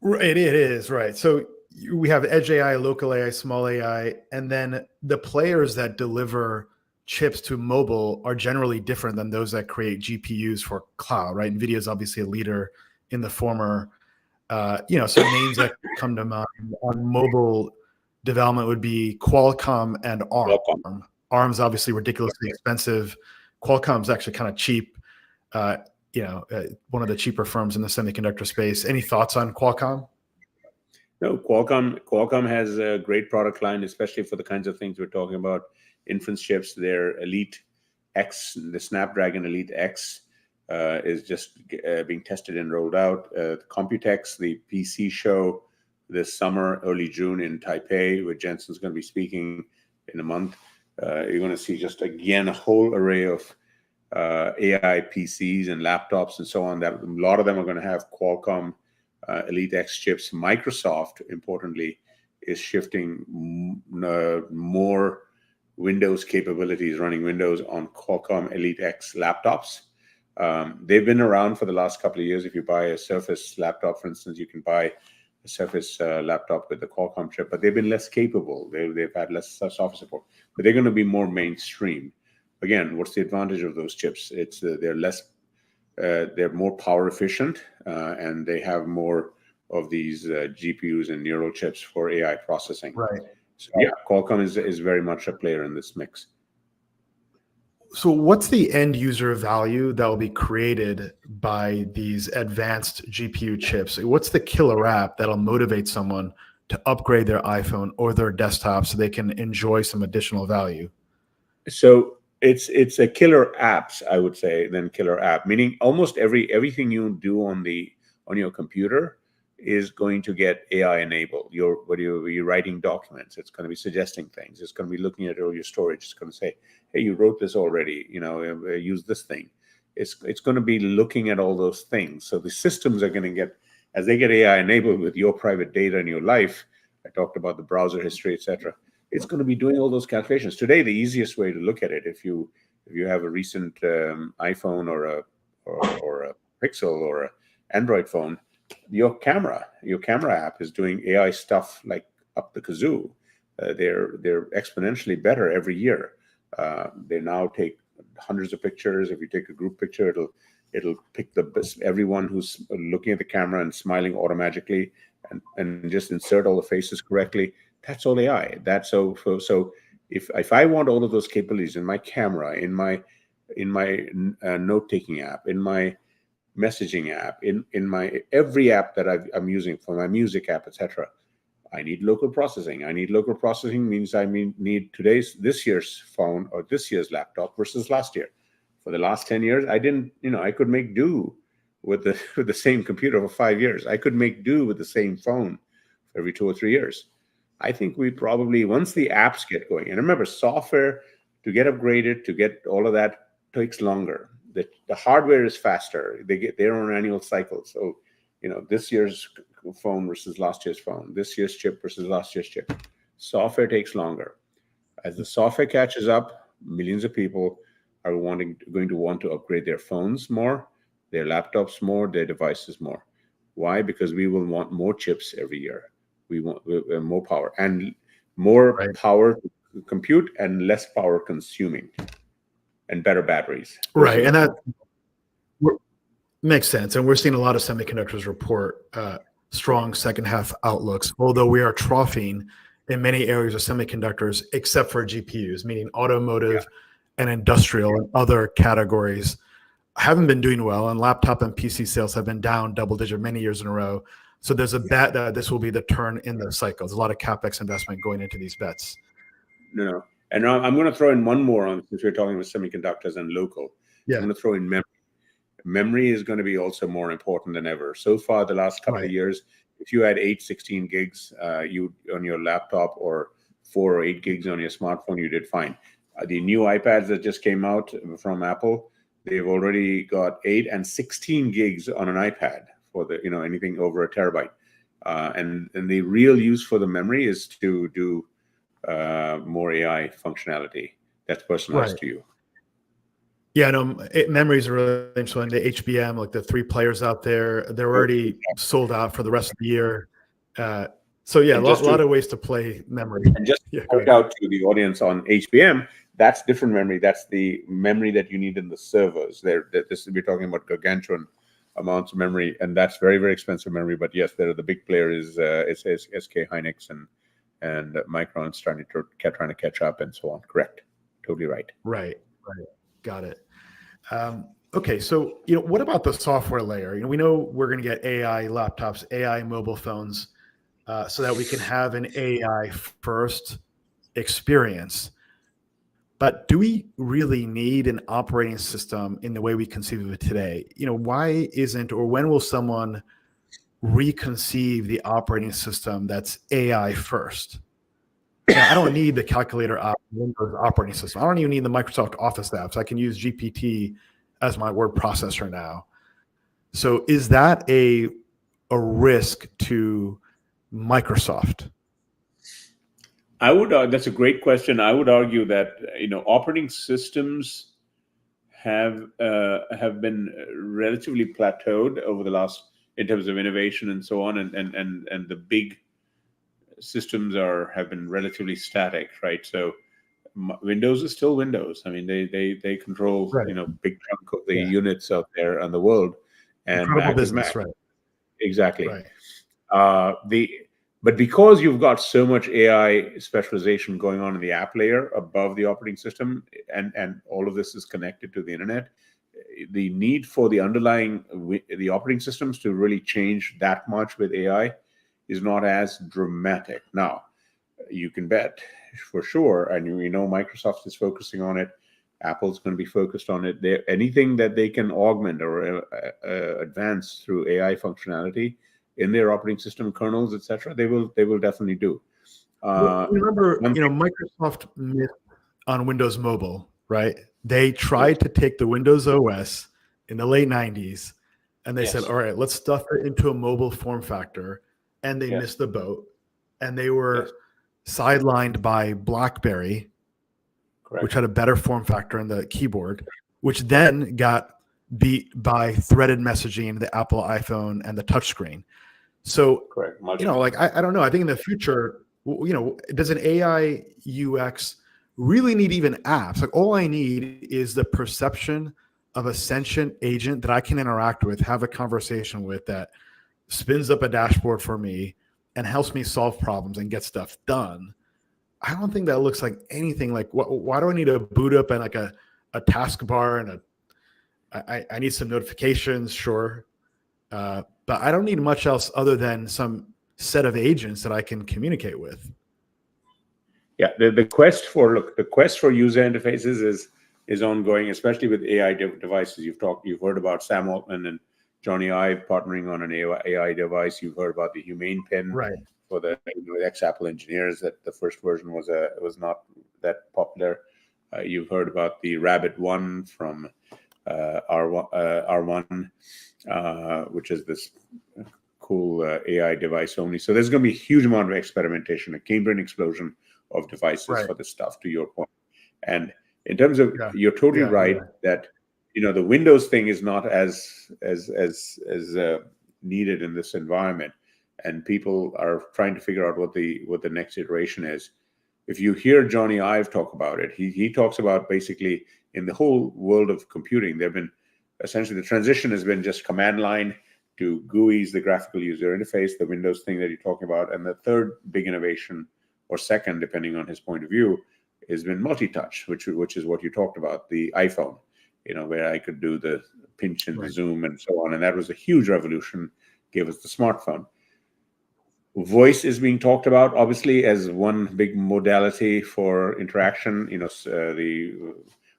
It is, right. So we have edge AI, local AI, small AI, and then the players that deliver chips to mobile are generally different than those that create GPUs for cloud, right? NVIDIA is obviously a leader in the former. Some names that come to mind on mobile development would be Qualcomm and ARM. Qualcomm. ARM's obviously ridiculously expensive. Qualcomm's actually kind of cheap. One of the cheaper firms in the semiconductor space. Any thoughts on Qualcomm? No, Qualcomm has a great product line, especially for the kinds of things we're talking about. Inference chips, their Elite X, the Snapdragon Elite X is just being tested and rolled out. Computex, the PC show this summer, early June in Taipei, where Jensen's going to be speaking in a month. You're going to see just, again, a whole array of AI PCs and laptops and so on. That a lot of them are going to have Qualcomm Elite X chips. Microsoft, importantly, is shifting more Windows capabilities, running Windows on Qualcomm Elite X laptops. They've been around for the last couple of years. If you buy a Surface laptop, for instance, you can buy a Surface laptop with the Qualcomm chip, but they've been less capable. They've had less software support, but they're going to be more mainstream. Again, what's the advantage of those chips? It's they're more power efficient, and they have more of these GPUs and neural chips for AI processing. Right. So yeah, Qualcomm is very much a player in this mix. So what's the end user value that will be created by these advanced GPU chips? What's the killer app that'll motivate someone to upgrade their iPhone or their desktop so they can enjoy some additional value? So it's a killer apps, I would say, than killer app. Meaning almost everything you do on your computer is going to get AI enabled. You're writing documents, it's going to be suggesting things. It's going to be looking at all your storage. It's going to say, hey, you wrote this already. Use this thing. It's going to be looking at all those things. So the systems are going to get, as they get AI enabled with your private data in your life. I talked about the browser history, etc. It's going to be doing all those calculations. Today, the easiest way to look at it, if you have a recent iPhone or a Pixel or an Android phone, your camera app is doing AI stuff like up the kazoo. They're exponentially better every year. They now take hundreds of pictures. If you take a group picture, it'll pick the best, everyone who's looking at the camera and smiling automatically, and just insert all the faces correctly. That's all AI. That's so if I want all of those capabilities in my camera, in my note-taking app, in my messaging app, in my every app that I'm using for my music app, etc., I need local processing. Local processing means I need this year's phone or this year's laptop versus last year. For the last 10 years, I could make do with the same computer for 5 years. I could make do with the same phone for every 2 or 3 years. I think we probably, once the apps get going, and remember, software to get upgraded, to get all of that takes longer. The hardware is faster. They get their own annual cycle. So, this year's phone versus last year's phone, this year's chip versus last year's chip. Software takes longer. As the software catches up, millions of people are going to want to upgrade their phones more, their laptops more, their devices more. Why? Because we will want more chips every year. We want more power and more power to compute and less power consuming, and better batteries. Right, and that makes sense. And we're seeing a lot of semiconductors report strong second half outlooks, although we are troughing in many areas of semiconductors, except for GPUs, meaning automotive and industrial and other categories haven't been doing well, and laptop and PC sales have been down double digit many years in a row. So there's a bet that this will be the turn in the cycle. There's a lot of capex investment going into these bets. No. And I'm going to throw in one more on, since we're talking about semiconductors and local. Yeah. I'm going to throw in memory. Memory is going to be also more important than ever. So far, the last couple of years, if you had 16 gigs on your laptop or 4 or 8 gigs on your smartphone, you did fine. The new iPads that just came out from Apple, they've already got 8 and 16 gigs on an iPad for the anything over a terabyte. And the real use for the memory is to do more AI functionality that's personalized to you. Yeah, no, memories are really interesting. The HBM, like the 3 players out there, they're already sold out for the rest of the year. So yeah, a lot of ways to play memory. And just to point out to the audience on HBM, that's different memory. That's the memory that you need in the servers. We're talking about gargantuan amounts of memory, and that's very, very expensive memory. But yes, the big player is SK Hynix and Micron's trying to catch up and so on. Correct. Totally right. Right. Got it. Okay, so what about the software layer? We know we're going to get AI laptops, AI mobile phones, so that we can have an AI first experience. But do we really need an operating system in the way we conceive of it today? Why isn't, or when will someone reconceive the operating system that's AI first? I don't need the calculator Windows operating system. I don't even need the Microsoft Office apps. I can use GPT as my word processor now. So is that a risk to Microsoft? That's a great question. I would argue that operating systems have been relatively plateaued over the last, in terms of innovation and so on, and the big systems have been relatively static, right? So Windows is still Windows. I mean, they control big chunk of the units out there in the world, and Mac business, is Mac. Right? Exactly. Right. But because you've got so much AI specialization going on in the app layer above the operating system, and all of this is connected to the internet, the need for the operating systems to really change that much with AI is not as dramatic. Now, you can bet for sure, and Microsoft is focusing on it. Apple's going to be focused on it. Anything that they can augment or advance through AI functionality in their operating system kernels, etc., they will definitely do. Remember, Microsoft missed on Windows Mobile, right? They tried to take the Windows OS in the late 90s, and they said, all right, let's stuff it into a mobile form factor, and they missed the boat, and they were sidelined by BlackBerry, which had a better form factor in the keyboard, which then got beat by threaded messaging, the Apple iPhone, and the touchscreen. So, I don't know. I think in the future, does an AI UX really need even apps? Like, all I need is the perception of a sentient agent that I can interact with, have a conversation with, that spins up a dashboard for me and helps me solve problems and get stuff done. I don't think that looks like anything like, why do I need to boot up and like a taskbar and I need some notifications, sure. But I don't need much else other than some set of agents that I can communicate with. Yeah, the quest for user interfaces is ongoing, especially with AI devices. You've heard about Sam Altman and Johnny Ive partnering on an AI device. You've heard about the Humane Pen for the ex-Apple engineers. That the first version was not that popular. You've heard about the Rabbit One from R1, which is this cool AI device only. So there's going to be a huge amount of experimentation, a Cambrian explosion of devices for this stuff, to your point. And in terms of, you're totally right that the Windows thing is not as needed in this environment, and people are trying to figure out what the next iteration is. If you hear Johnny Ive talk about it, he talks about basically in the whole world of computing, essentially the transition has been just command line to GUIs, the graphical user interface, the Windows thing that you're talking about, and the third big innovation, or second, depending on his point of view, has been multi-touch, which is what you talked about, the iPhone, where I could do the pinch and zoom and so on, and that was a huge revolution, gave us the smartphone. Voice is being talked about, obviously, as one big modality for interaction. The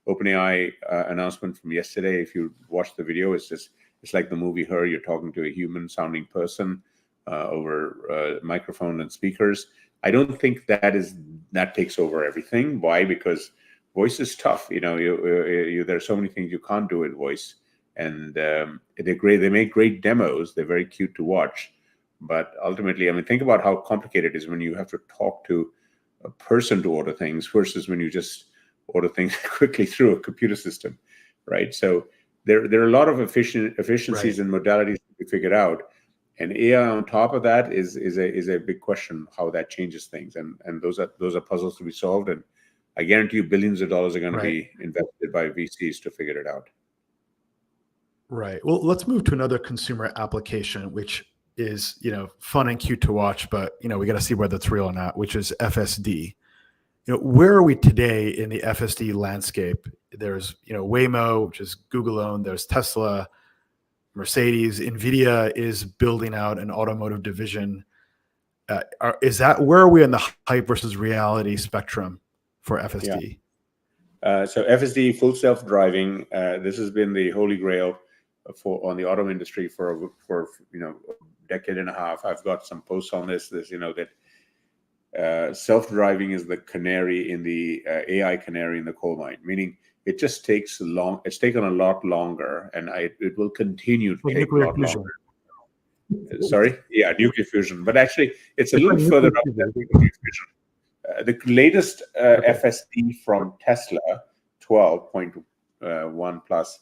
OpenAI announcement from yesterday, if you watch the video, it's like the movie Her. You're talking to a human-sounding person over microphone and speakers. I don't think that takes over everything. Why? Because voice is tough. There are so many things you can't do with voice. and they're great. They make great demos. They're very cute to watch, but ultimately, I mean, think about how complicated it is when you have to talk to a person to order things versus when you just order things quickly through a computer system, right? So there are a lot of efficiencies and modalities to be figured out, and AI on top of that is a big question how that changes things, and those are puzzles to be solved, and I guarantee you billions of dollars are going to be invested by VCs to figure it out. Right. Well, let's move to another consumer application, which is, fun and cute to watch, but, we got to see whether it's real or not, which is FSD. Where are we today in the FSD landscape? There's, Waymo, which is Google owned. There's Tesla, Mercedes, NVIDIA is building out an automotive division. Where are we in the hype versus reality spectrum for FSD? So FSD, full self-driving, this has been the holy grail on the auto industry for a decade and a half. I've got some posts on this that self-driving is the canary in the AI canary in the coal mine, meaning it just takes long. It's taken a lot longer, and it will continue to take a lot longer. Sorry, nuclear fusion, but actually it's a little further up than nuclear fusion. The latest FSD from Tesla, 12.1 plus,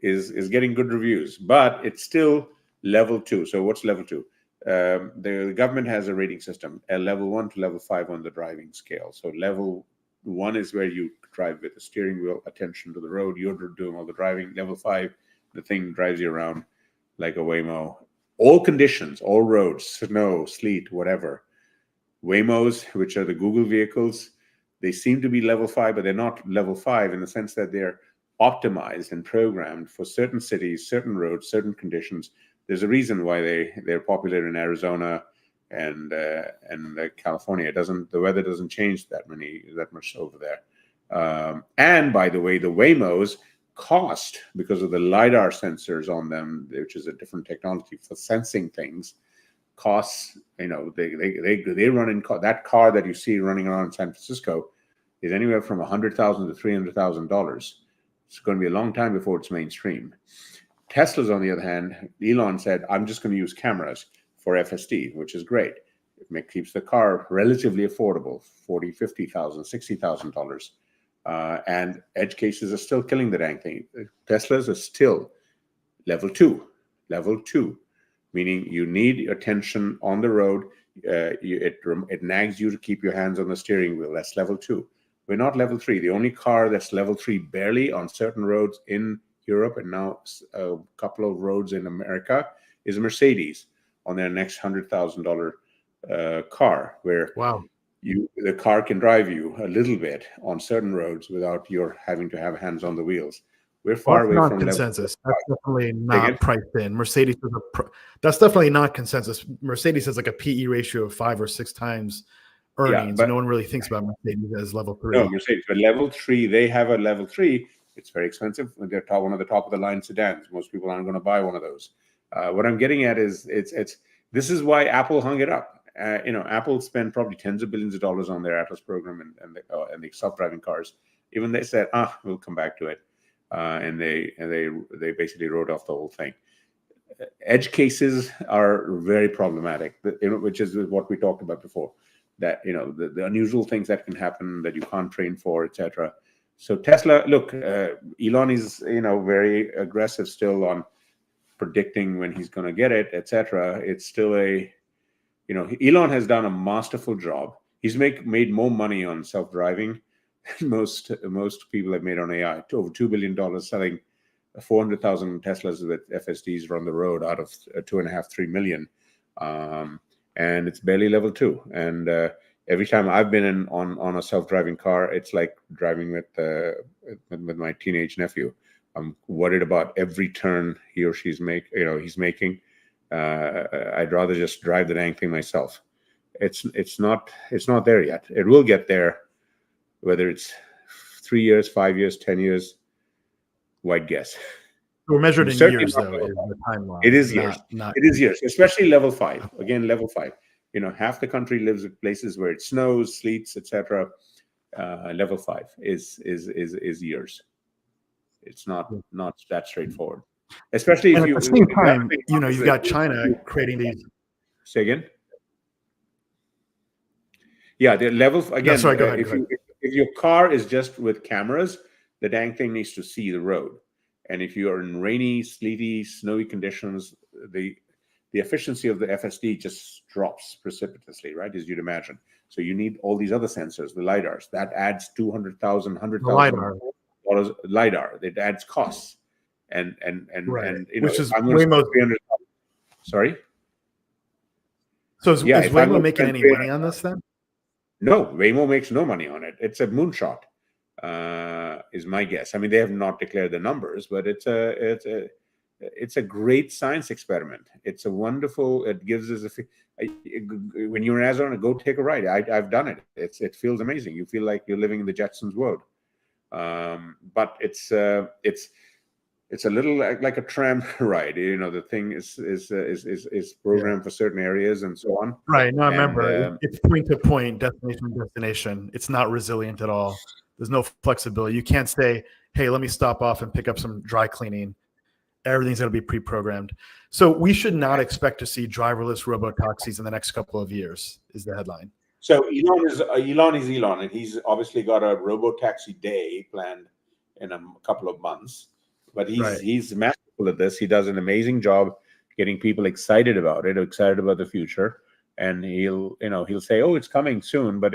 is getting good reviews, but it's still level 2. So what's level 2? The government has a rating system, a level 1 to level 5 on the driving scale. So level 1 is where you drive with the steering wheel, attention to the road, you're doing all the driving. Level 5, the thing drives you around like a Waymo. All conditions, all roads, snow, sleet, whatever. Waymos, which are the Google vehicles, they seem to be level 5, but they're not level 5 in the sense that they're optimized and programmed for certain cities, certain roads, certain conditions. There's a reason why they're popular in Arizona and California. The weather doesn't change that much over there. And by the way, the Waymos cost, because of the LiDAR sensors on them, which is a different technology for sensing things, costs, they run in that car that you see running around San Francisco is anywhere from $100,000 to $300,000. It's going to be a long time before it's mainstream. Tesla's, on the other hand, Elon said, I'm just going to use cameras for FSD, which is great. It keeps the car relatively affordable, $40,000, $50,000, $60,000. And edge cases are still killing the dang thing. Teslas are still level 2, meaning you need attention on the road. It nags you to keep your hands on the steering wheel. That's level 2. We're not level 3. The only car that's level 3 barely on certain roads in Europe and now a couple of roads in America is Mercedes on their next $100,000 car, where the car can drive you a little bit on certain roads without your having to have hands on the wheels. We're far away from consensus. That's definitely not priced in. Mercedes is that's definitely not consensus. Mercedes has like a PE ratio of 5 or 6 times earnings. But no one really thinks about Mercedes as level 3. No, Mercedes, but level 3, they have a level 3. It's very expensive. They're one of the top of the line sedans. Most people aren't going to buy one of those. What I'm getting at is this is why Apple hung it up. Apple spent probably tens of billions of dollars on their Atlas program and the self-driving cars. Even they said, we'll come back to it, and they basically wrote off the whole thing. Edge cases are very problematic, which is what we talked about before. That the unusual things that can happen that you can't train for, etc. So Tesla, look, Elon is very aggressive still on predicting when he's going to get it, etc. It's still Elon has done a masterful job. He's made more money on self-driving than most people have made on AI. Over $2 billion selling 400,000 Teslas with FSDs on the road out of 2.5-3 million, and it's barely level 2. And every time I've been on a self-driving car, it's like driving with my teenage nephew. I'm worried about every turn he or she's making. I'd rather just drive the dang thing myself. It's not there yet. It will get there, whether it's 3 years, 5 years, 10 years. Wide guess. We're measured in years, though. Is the timeline. It is years. It is years, especially level 5. Again, level 5. Half the country lives in places where it snows, sleets, etc. Level 5 is years. It's not that straightforward. especially And if at you. the same The other time, thing you know, is you've that got China creating these. Say again. Yeah, the levels No, again. sorry, go ahead. If your car is just with cameras, the dang thing needs to see the road. And if you are in rainy, sleety, snowy conditions, the efficiency of the FSD just drops precipitously, right? As you'd imagine. So you need all these other sensors, the lidars. That adds $200,000, The LiDAR, $100,000 lidar. It adds costs, and right? you know, Which if is I'm going to spend Waymo. 300. Sorry. So Yeah, is if I'm Waymo going to making spend any 300. money on this then? No, Waymo makes no money on it. It's a moonshot, is my guess. I mean, they have not declared the numbers, but it's a great science experiment. It's a wonderful. It gives us when you're in Arizona, go take a ride. I've done it. It feels amazing. You feel like you're living in the Jetsons world. But it's a little like a tram ride. You know, the thing is programmed for certain areas and so on. Right. No, I remember. And It's point to point, destination to destination. It's not resilient at all. There's no flexibility. You can't say, hey, let me stop off and pick up some dry cleaning. Everything's going to be pre-programmed. So we should not expect to see driverless robotaxis in the next couple of years, is the headline. So Elon is Elon, and he's obviously got a robo-taxi day planned in a couple of months. But he's masterful at this. He does an amazing job getting people excited about it, excited about the future. And he'll say, "Oh, it's coming soon," but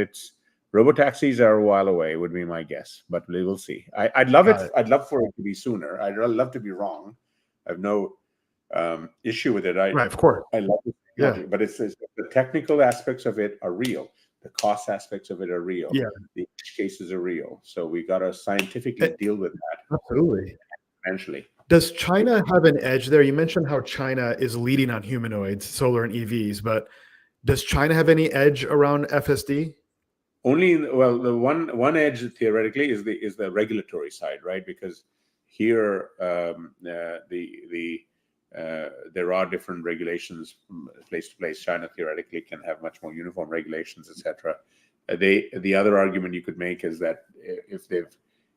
robo-taxis are a while away, would be my guess. But we will see. I'd love it. I'd love for it to be sooner. I'd love to be wrong. I have no issue with it. Right, of course. I love the technology, but it's the technical aspects of it are real. The cost aspects of it are real. Yeah. The edge cases are real. So we got to scientifically deal with that. Absolutely. Eventually. Does China have an edge there? You mentioned how China is leading on humanoids, solar and EVs, but does China have any edge around FSD? The one edge theoretically is the regulatory side, right? Because here there are different regulations from place to place. China theoretically can have much more uniform regulations, etc. The other argument you could make is that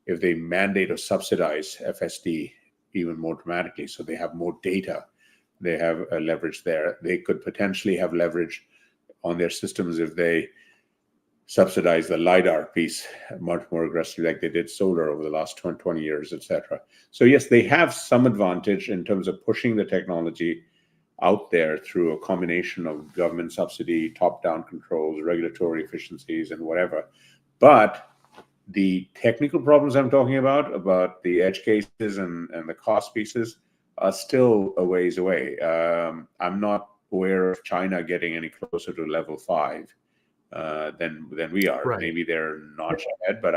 if they mandate or subsidize FSD even more dramatically, so they have more data, they have a leverage there. They could potentially have leverage on their systems if they subsidize the LiDAR piece much more aggressively, like they did solar over the last 20 years, etc. So yes, they have some advantage in terms of pushing the technology out there through a combination of government subsidy, top-down controls, regulatory efficiencies, and whatever. But the technical problems I'm talking about the edge cases and the cost pieces are still a ways away. I'm not aware of China getting any closer to level 5 than we are. Right. Maybe they're notch ahead, but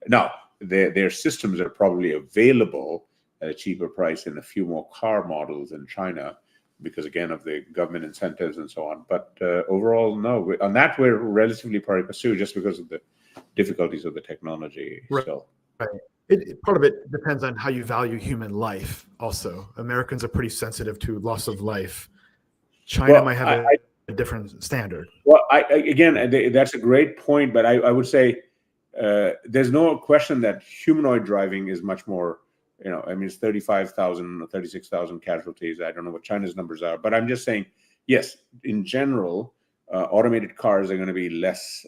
now their systems are probably available at a cheaper price in a few more car models in China because, again, of the government incentives and so on. But overall, no. On that, we're relatively pari passu just because of the difficulties of the technology. Right. Still. Right. Part of it depends on how you value human life also. Americans are pretty sensitive to loss of life. China might have a different standard. Well, again, that's a great point, but I would say there's no question that humanoid driving is much more, I mean, it's 35,000 or 36,000 casualties. I don't know what China's numbers are, but I'm just saying, yes, in general, automated cars are going to be less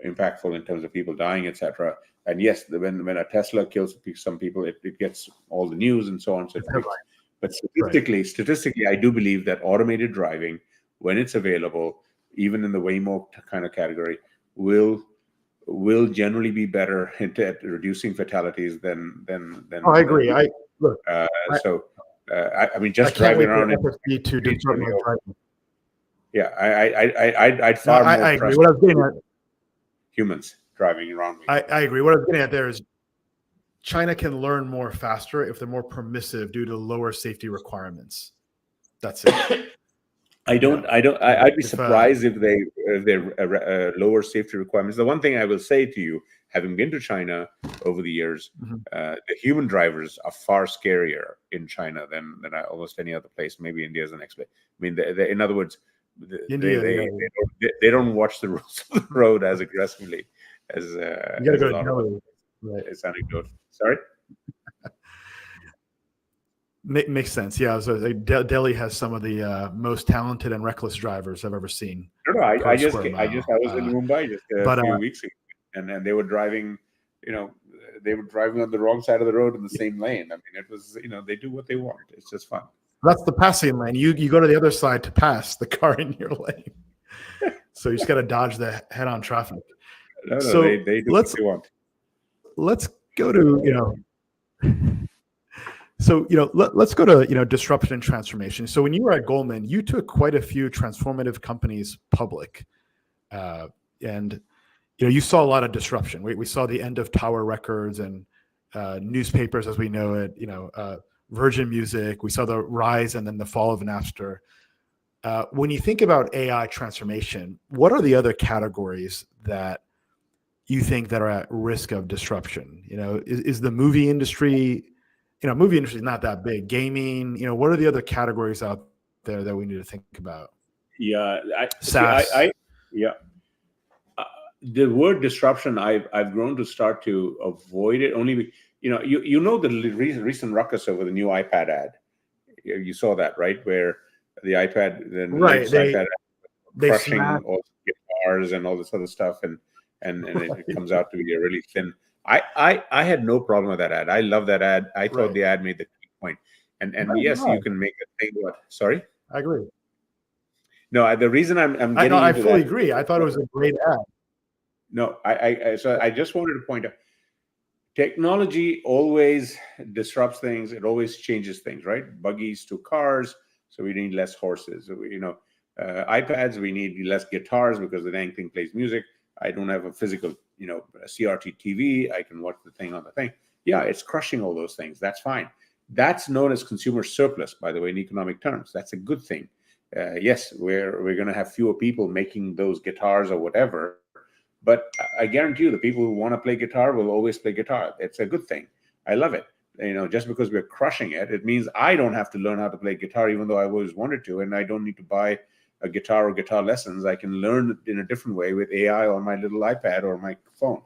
impactful in terms of people dying, etc. And yes, when a Tesla kills some people, it gets all the news and so on. So but statistically, I do believe that automated driving, when it's available, even in the Waymo kind of category, will generally be better at reducing fatalities than. Oh, I agree. I mean, just driving around in FSD to disrupt my driving. Yeah, I'd far more. I agree. What I was getting at, humans driving around. I agree. What I was getting at there is China can learn more faster if they're more permissive due to lower safety requirements. That's it. I'd be surprised if they're lower safety requirements. The one thing I will say to you, having been to China over the years, the human drivers are far scarier in China than almost any other place. Maybe India is the next place. I mean, in other words, they don't watch the rules of the road as aggressively as. You gotta go to Delhi. It's anecdote. Sorry. Makes sense. Yeah, so Delhi has some of the most talented and reckless drivers I've ever seen No, per square mile. I was in Mumbai just a few weeks ago, and they were driving, they were driving on the wrong side of the road in the same lane. I mean, it was, they do what they want. It's just fun. That's the passing lane. You go to the other side to pass the car in your lane. So you just got to dodge the head-on traffic. No, so they do what they want. Let's go to, So, let's go to, disruption and transformation. So when you were at Goldman, you took quite a few transformative companies public. And, you saw a lot of disruption. We saw the end of Tower Records and newspapers as we know it, Virgin Music. We saw the rise and then the fall of Napster. When you think about AI transformation, what are the other categories that you think that are at risk of disruption? Is the movie industry... movie industry is not that big. Gaming, what are the other categories out there that we need to think about? Yeah, SaaS. The word disruption, I've grown to start to avoid it. Only, the recent ruckus over the new iPad ad. You saw that, right? Where the iPad, iPad crushing all the guitars and all this other stuff, and it comes out to be a really thin. I had no problem with that ad. I love that ad. I thought the ad made the key point. And yes, you can make a thing. What? Sorry? I agree. No, the reason I'm getting I fully agree. I thought it was a great ad. No, so I just wanted to point out, technology always disrupts things. It always changes things, right? Buggies to cars, so we need less horses. iPads, we need less guitars because the dang thing plays music. I don't have a physical, a CRT TV. I can watch the thing on the thing. Yeah, it's crushing all those things. That's fine. That's known as consumer surplus, by the way, in economic terms. That's a good thing. Yes, we're going to have fewer people making those guitars or whatever. But I guarantee you, the people who want to play guitar will always play guitar. It's a good thing. I love it. Just because we're crushing it, it means I don't have to learn how to play guitar, even though I always wanted to, and I don't need to buy a guitar or guitar lessons. I can learn in a different way with AI on my little iPad or my phone.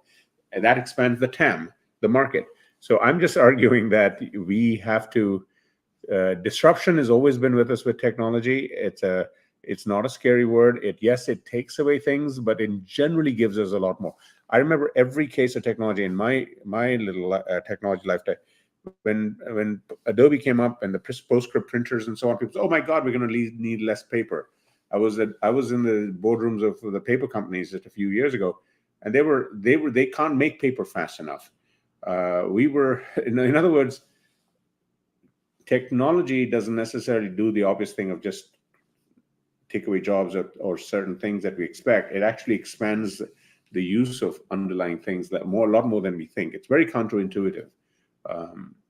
And that expands the TAM, the market. So I'm just arguing that we have to, disruption has always been with us with technology. It's not a scary word. Yes, it takes away things, but it generally gives us a lot more. I remember every case of technology in my little technology lifetime. When Adobe came up and the PostScript printers and so on, people said, "Oh my God, we're going to need less paper." I was in the boardrooms of the paper companies just a few years ago, and they can't make paper fast enough. In other words, technology doesn't necessarily do the obvious thing of just take away jobs or certain things that we expect. It actually expands the use of underlying things a lot more than we think. It's very counterintuitive.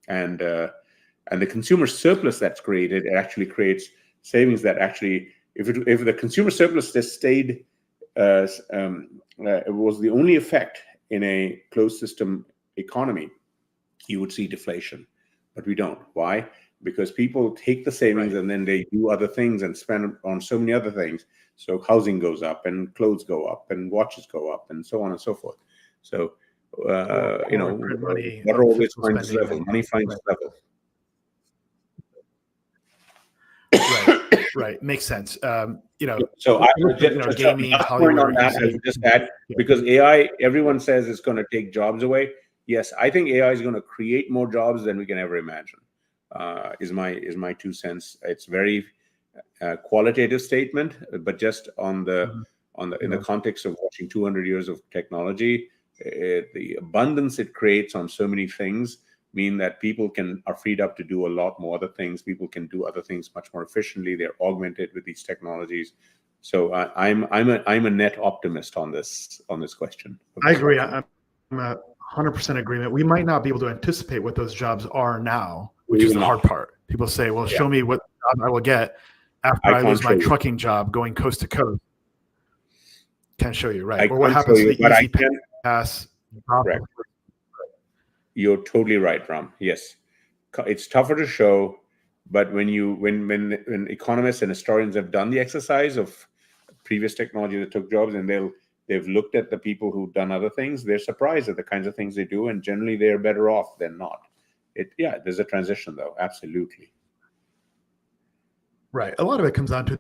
And the consumer surplus that's created, it actually creates savings that actually, if the consumer surplus just stayed, it was the only effect in a closed system economy, you would see deflation. But we don't. Why? Because people take the savings and then they do other things and spend on so many other things. So housing goes up and clothes go up and watches go up and so on and so forth. So, money, water always finds its level. Money finds its level. Right. Makes sense. So gaming, Hollywood, on that, I would just add, because AI, everyone says it's going to take jobs away. Yes, I think AI is going to create more jobs than we can ever imagine. Is my 2 cents. It's very qualitative statement, but just in the context of watching 200 years of technology, the abundance it creates on so many things mean that people are freed up to do a lot more other things. People can do other things much more efficiently. They're augmented with these technologies. So I'm a net optimist on this question. I agree. I'm 100% agreement. We might not be able to anticipate what those jobs are now, which is the hard part. People say, "Well, show me what job I will get after I lose my trucking job going coast to coast." Can't show you, right? Or what happens to the easy pass? Correct. You're totally right, Ram. Yes, it's tougher to show, but when economists and historians have done the exercise of previous technology that took jobs, and they've looked at the people who've done other things, they're surprised at the kinds of things they do, and generally they're better off than not. there's a transition though, absolutely. Right. A lot of it comes down to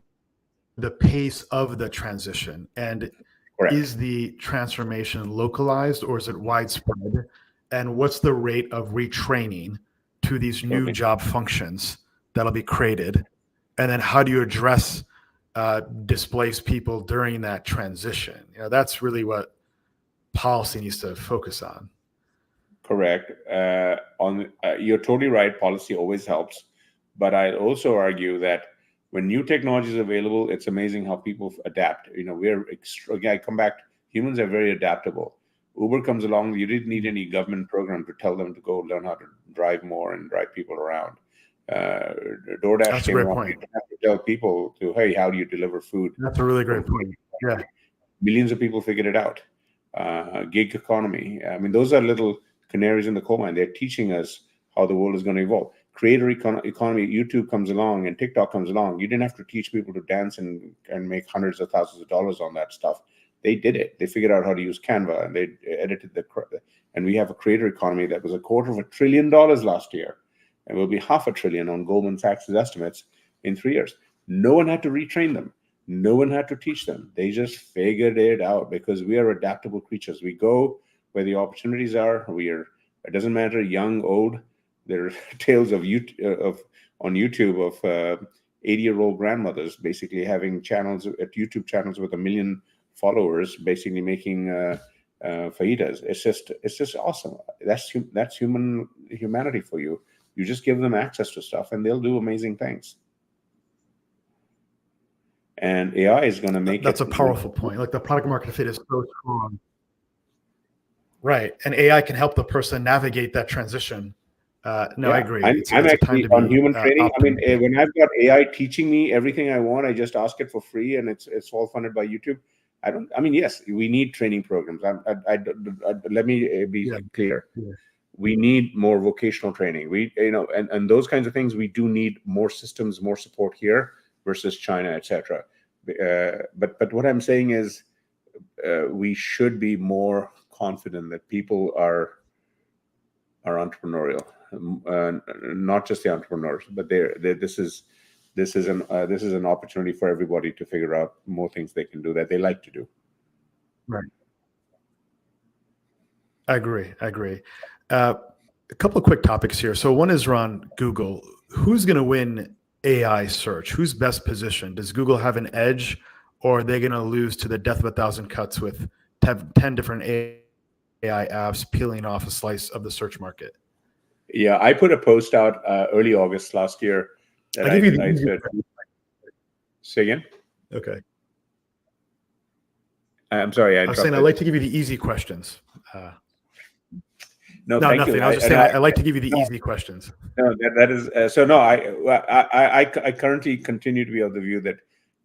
the pace of the transition. And Correct. is the transformation localized or is it widespread? And what's the rate of retraining to these new Okay. job functions that'll be created? And then how do you address displaced people during that transition? That's really what policy needs to focus on. Correct. You're totally right. Policy always helps, but I also argue that when new technology is available, it's amazing how people adapt. I come back. Humans are very adaptable. Uber comes along. You didn't need any government program to tell them to go learn how to drive more and drive people around. DoorDash came along. You didn't have to tell people hey, how do you deliver food? That's a really great point. Yeah. Millions of people figured it out. Gig economy. I mean, those are little canaries in the coal mine. They're teaching us how the world is going to evolve. Creator economy, YouTube comes along and TikTok comes along. You didn't have to teach people to dance and make hundreds of thousands of dollars on that stuff. They did it. They figured out how to use Canva and they edited and we have a creator economy that was $250 billion last year and will be $500 billion on Goldman Sachs estimates in 3 years. No one had to retrain them. No one had to teach them. They just figured it out because we are adaptable creatures. We go where the opportunities are. It doesn't matter, young, old. There are tales on YouTube of 80-year-old grandmothers basically having YouTube channels with 1 million followers, basically making fajitas. It's just awesome. That's humanity for you. You just give them access to stuff, and they'll do amazing things. And AI is going to make That's a powerful point. Like the product market fit is so strong. Right. And AI can help the person navigate that transition. I agree. I'm actually on human training. I mean, when I've got AI teaching me everything I want, I just ask it for free and it's all funded by YouTube. Yes, we need training programs. Let me be clear. Yeah. We need more vocational training. And those kinds of things, we do need more systems, more support here versus China, etc. But what I'm saying is we should be more confident that people are entrepreneurial, not just the entrepreneurs, but this is an opportunity for everybody to figure out more things they can do that they like to do. Right. I agree. A couple of quick topics here. So one is around Google. Who's going to win AI search? Who's best positioned? Does Google have an edge, or are they going to lose to the death of a thousand cuts with 10 different AI apps peeling off a slice of the search market? Yeah, I put a post out early August last year. That I said, say again? Okay. I'm sorry. I was saying I'd like to give you the easy questions. No, thank nothing. You. I was just saying I like to give you the easy questions. No, that is so. No, I currently continue to be of the view that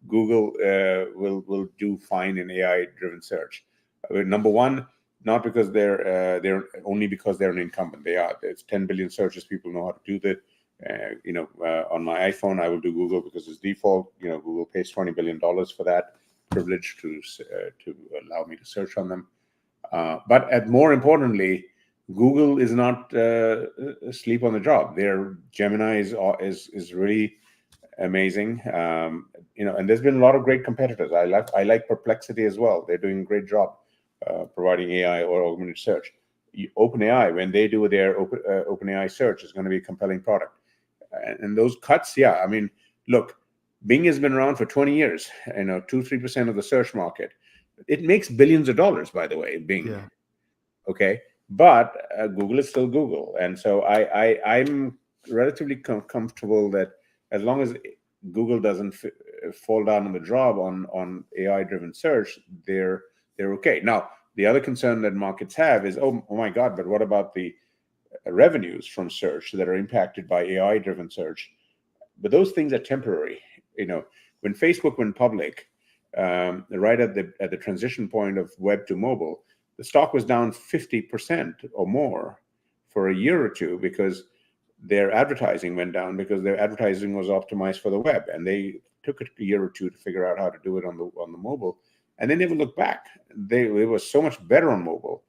Google will do fine in AI-driven search. Number one, not because they're only because they're an incumbent. They are. It's 10 billion searches. People know how to do that. On my iPhone, I will do Google because it's default. Google pays $20 billion for that privilege to allow me to search on them. But more importantly, Google is not asleep on the job. Their Gemini is really amazing. And there's been a lot of great competitors. I like Perplexity as well. They're doing a great job providing AI or augmented search. OpenAI, when they do their OpenAI search, is going to be a compelling product. And those cuts, look, Bing has been around for 20 years. 2-3% of the search market. It makes billions of dollars, by the way, Bing. Yeah. Okay, but Google is still Google, and so I'm relatively comfortable that as long as Google doesn't fall down on the job on AI-driven search, they're okay. Now, the other concern that markets have is, oh my God, but what about the revenues from search that are impacted by AI-driven search? But those things are temporary. When Facebook went public, right at the transition point of web to mobile, the stock was down 50% or more for a year or two because their advertising went down because their advertising was optimized for the web, and they took a year or two to figure out how to do it on the mobile, and they never looked back. It was so much better on mobile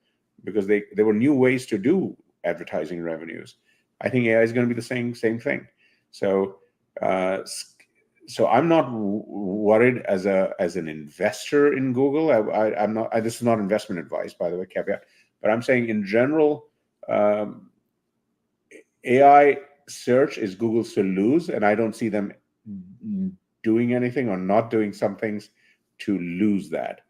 because there were new ways to do advertising revenues. I think AI is going to be the same thing. So so I'm not worried as an investor in Google. I'm not. This is not investment advice, by the way, caveat. But I'm saying in general, AI search is Google's to lose, and I don't see them doing anything or not doing some things to lose that.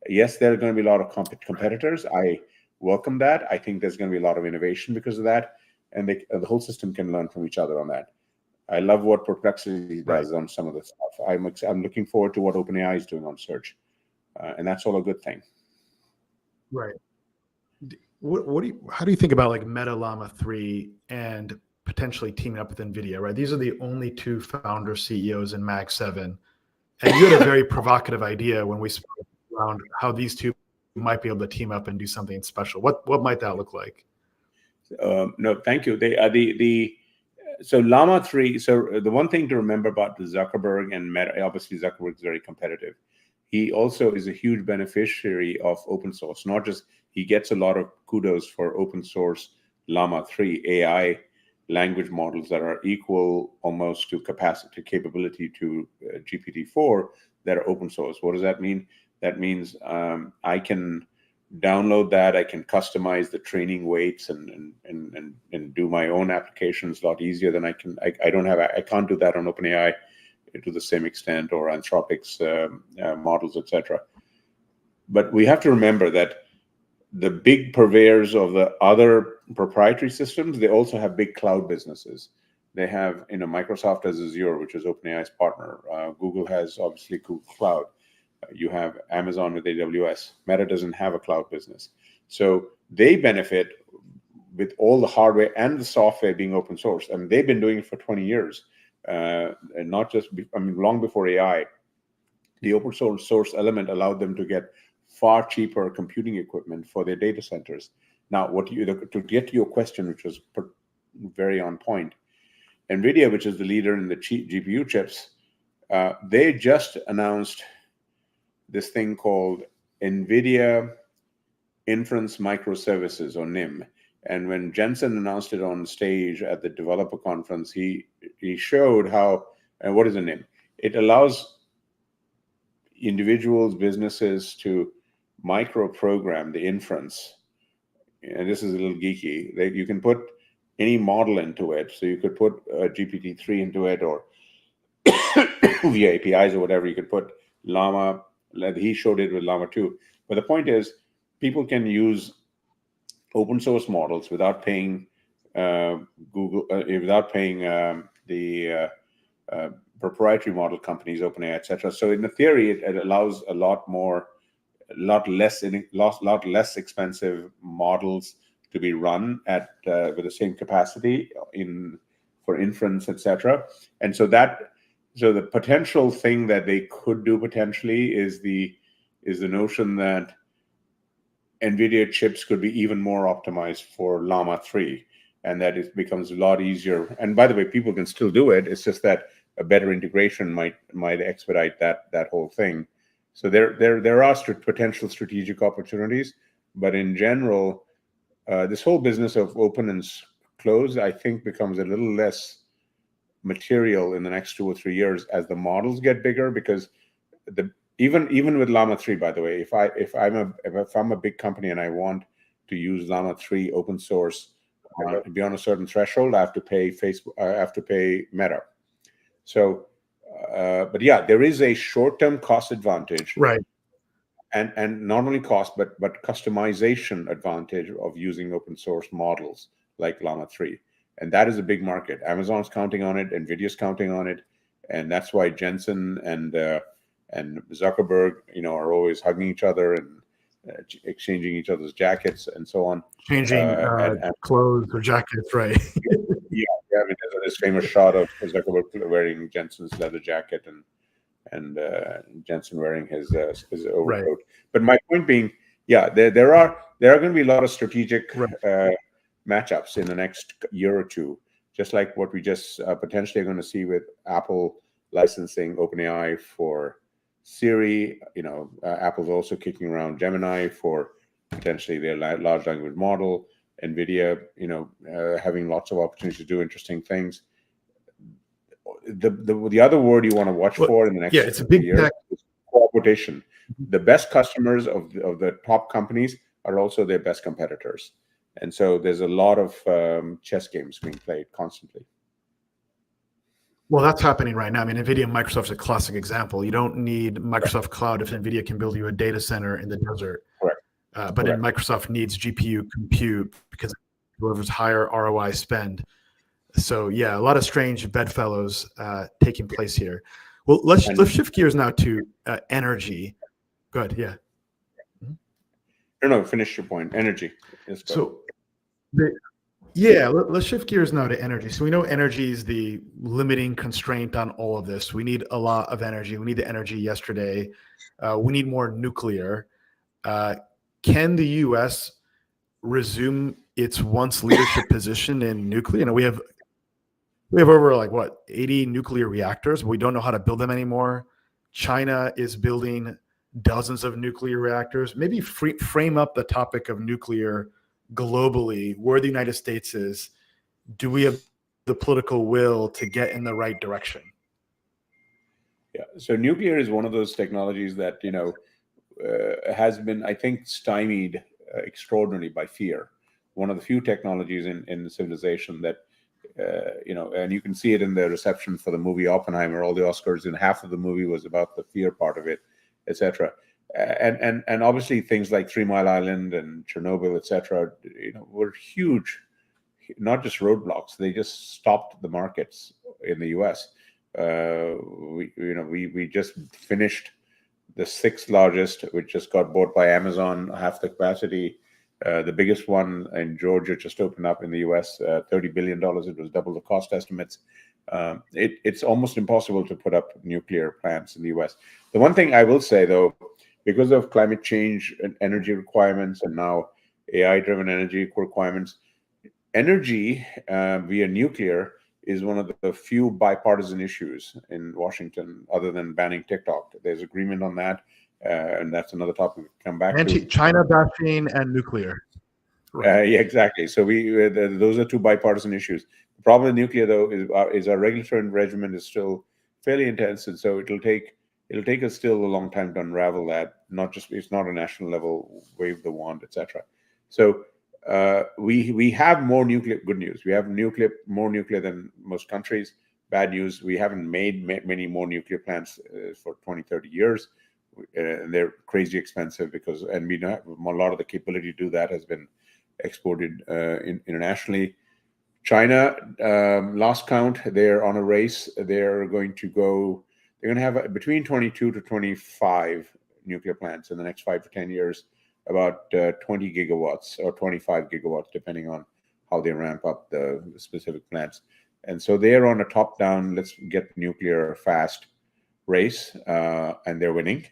Yes, there are going to be a lot of competitors. I welcome that. I think there's going to be a lot of innovation because of that, and the whole system can learn from each other on that. I love what Perplexity does on some of the stuff. I'm looking forward to what OpenAI is doing on search, and that's all a good thing. Right. How do you think about like Meta Llama 3 and potentially teaming up with NVIDIA, right? These are the only two founder CEOs in Mag 7. And you had a very provocative idea when we spoke around how these two might be able to team up and do something special. What might that look like? No, thank you. So Llama 3, so the one thing to remember about the Zuckerberg and Meta, obviously Zuckerberg is very competitive. He also is a huge beneficiary of open source, not just he gets a lot of kudos for open source Llama 3 AI language models that are equal almost to capability to GPT-4 that are open source. What does that mean? That means I can download that. I can customize the training weights and do my own applications a lot easier than I can. I can't do that on OpenAI to the same extent, or Anthropic's models, etc. But we have to remember that the big purveyors of the other proprietary systems, they also have big cloud businesses. They have, Microsoft has Azure, which is OpenAI's partner. Google has obviously Google Cloud. You have Amazon with AWS. Meta doesn't have a cloud business. So they benefit with all the hardware and the software being open source. And they've been doing it for 20 years. And not just, long before AI, the open source element allowed them to get far cheaper computing equipment for their data centers. Now, to get to your question, which was very on point, NVIDIA, which is the leader in the GPU chips, they just announced this thing called NVIDIA Inference Microservices, or NIM. And when Jensen announced it on stage at the developer conference, he showed how, and what is a NIM? It allows individuals, businesses to micro-program the inference. And this is a little geeky. You can put any model into it. So you could put GPT-3 into it, or via APIs or whatever. You could put Llama. He showed it with Llama 2. But the point is, people can use open source models without paying Google, without paying the proprietary model companies, OpenAI, etc. So in the theory, it allows a lot less expensive models to be run at with the same capacity for inference, etc. And so the potential thing that they could do potentially is the notion that NVIDIA chips could be even more optimized for Llama 3, and that it becomes a lot easier. And by the way, people can still do it. It's just that a better integration might expedite that whole thing. So there are potential strategic opportunities, but in general, this whole business of open and close, I think, becomes a little less material in the next 2 or 3 years as the models get bigger, because even with Llama 3, by the way, if I'm a big company and I want to use Llama 3 open source beyond a certain threshold, I have to pay Facebook. I have to pay Meta. So, but yeah, there is a short-term cost advantage, right? And not only cost, but customization advantage of using open source models like Llama 3, and that is a big market. Amazon's counting on it, NVIDIA's counting on it, and that's why Jensen and Zuckerberg, are always hugging each other and exchanging each other's jackets and so on. Changing clothes or jackets, right? Yeah. I mean, there's this famous shot of Zuckerberg wearing Jensen's leather jacket and Jensen wearing his overcoat. Right. But my point being, yeah, there are going to be a lot of strategic matchups in the next year or two, just like what we just potentially are going to see with Apple licensing OpenAI for Siri. Apple's also kicking around Gemini for potentially their large language model. NVIDIA, having lots of opportunities to do interesting things. The other word you want to watch for in the next it's a big year is cooperation. The best customers of the top companies are also their best competitors. And so there's a lot of chess games being played constantly. Well, that's happening right now. I mean, NVIDIA and Microsoft is a classic example. You don't need Microsoft Cloud if NVIDIA can build you a data center in the desert. Correct. But then Microsoft needs GPU compute because it delivers higher ROI spend. So yeah, a lot of strange bedfellows taking place here. Well, let's shift gears now to energy. Good, yeah. No, finish your point. Energy. Let's shift gears now to energy. So we know energy is the limiting constraint on all of this. We need a lot of energy. We need the energy yesterday. We need more nuclear. Can the U.S. resume its once leadership position in nuclear? You know, we have over 80 nuclear reactors, but we don't know how to build them anymore. China is building dozens of nuclear reactors. Maybe frame up the topic of nuclear globally, where the United States is. Do we have the political will to get in the right direction? Yeah. So nuclear is one of those technologies that, has been, I think, stymied extraordinarily by fear. One of the few technologies in civilization that, and you can see it in the reception for the movie Oppenheimer, all the Oscars, and half of the movie was about the fear part of it, etc. And obviously things like 3 Mile Island and Chernobyl, etc., were huge, not just roadblocks. They just stopped the markets in the U.S. We just finished the 6th largest, which just got bought by Amazon, half the capacity. The biggest one in Georgia just opened up in the U.S., $30 billion. It was double the cost estimates. It's almost impossible to put up nuclear plants in the U.S. The one thing I will say, though, because of climate change and energy requirements and now AI-driven energy requirements, energy via nuclear is one of the few bipartisan issues in Washington, other than banning TikTok. There's agreement on that, and that's another topic we can come back to. China bashing and nuclear. Right. Yeah, exactly. So those are two bipartisan issues. The problem with nuclear, though, is our regulatory regimen is still fairly intense, and so it'll take us still a long time to unravel that. It's not a national level wave the wand, etc. So we have more nuclear. Good news. We have more nuclear than most countries. Bad news. We haven't made many more nuclear plants for 20, 30 years. And they're crazy expensive and we know a lot of the capability to do that has been exported internationally. China, last count, they're on a race. They're going to have between 22 to 25 nuclear plants in the next 5 to 10 years, about 20 gigawatts or 25 gigawatts, depending on how they ramp up the specific plants. And so they're on a top-down, let's get nuclear fast race, and they're winning.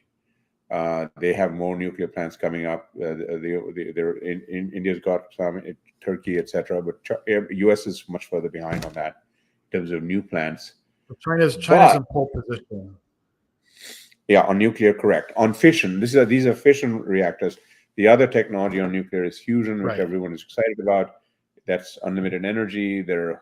They have more nuclear plants coming up. India's got some, Turkey, etc. But U.S. is much further behind on that in terms of new plants. China's in pole position. Yeah, on nuclear, correct. On fission, these are fission reactors. The other technology on nuclear is fusion, which everyone is excited about. That's unlimited energy. There are a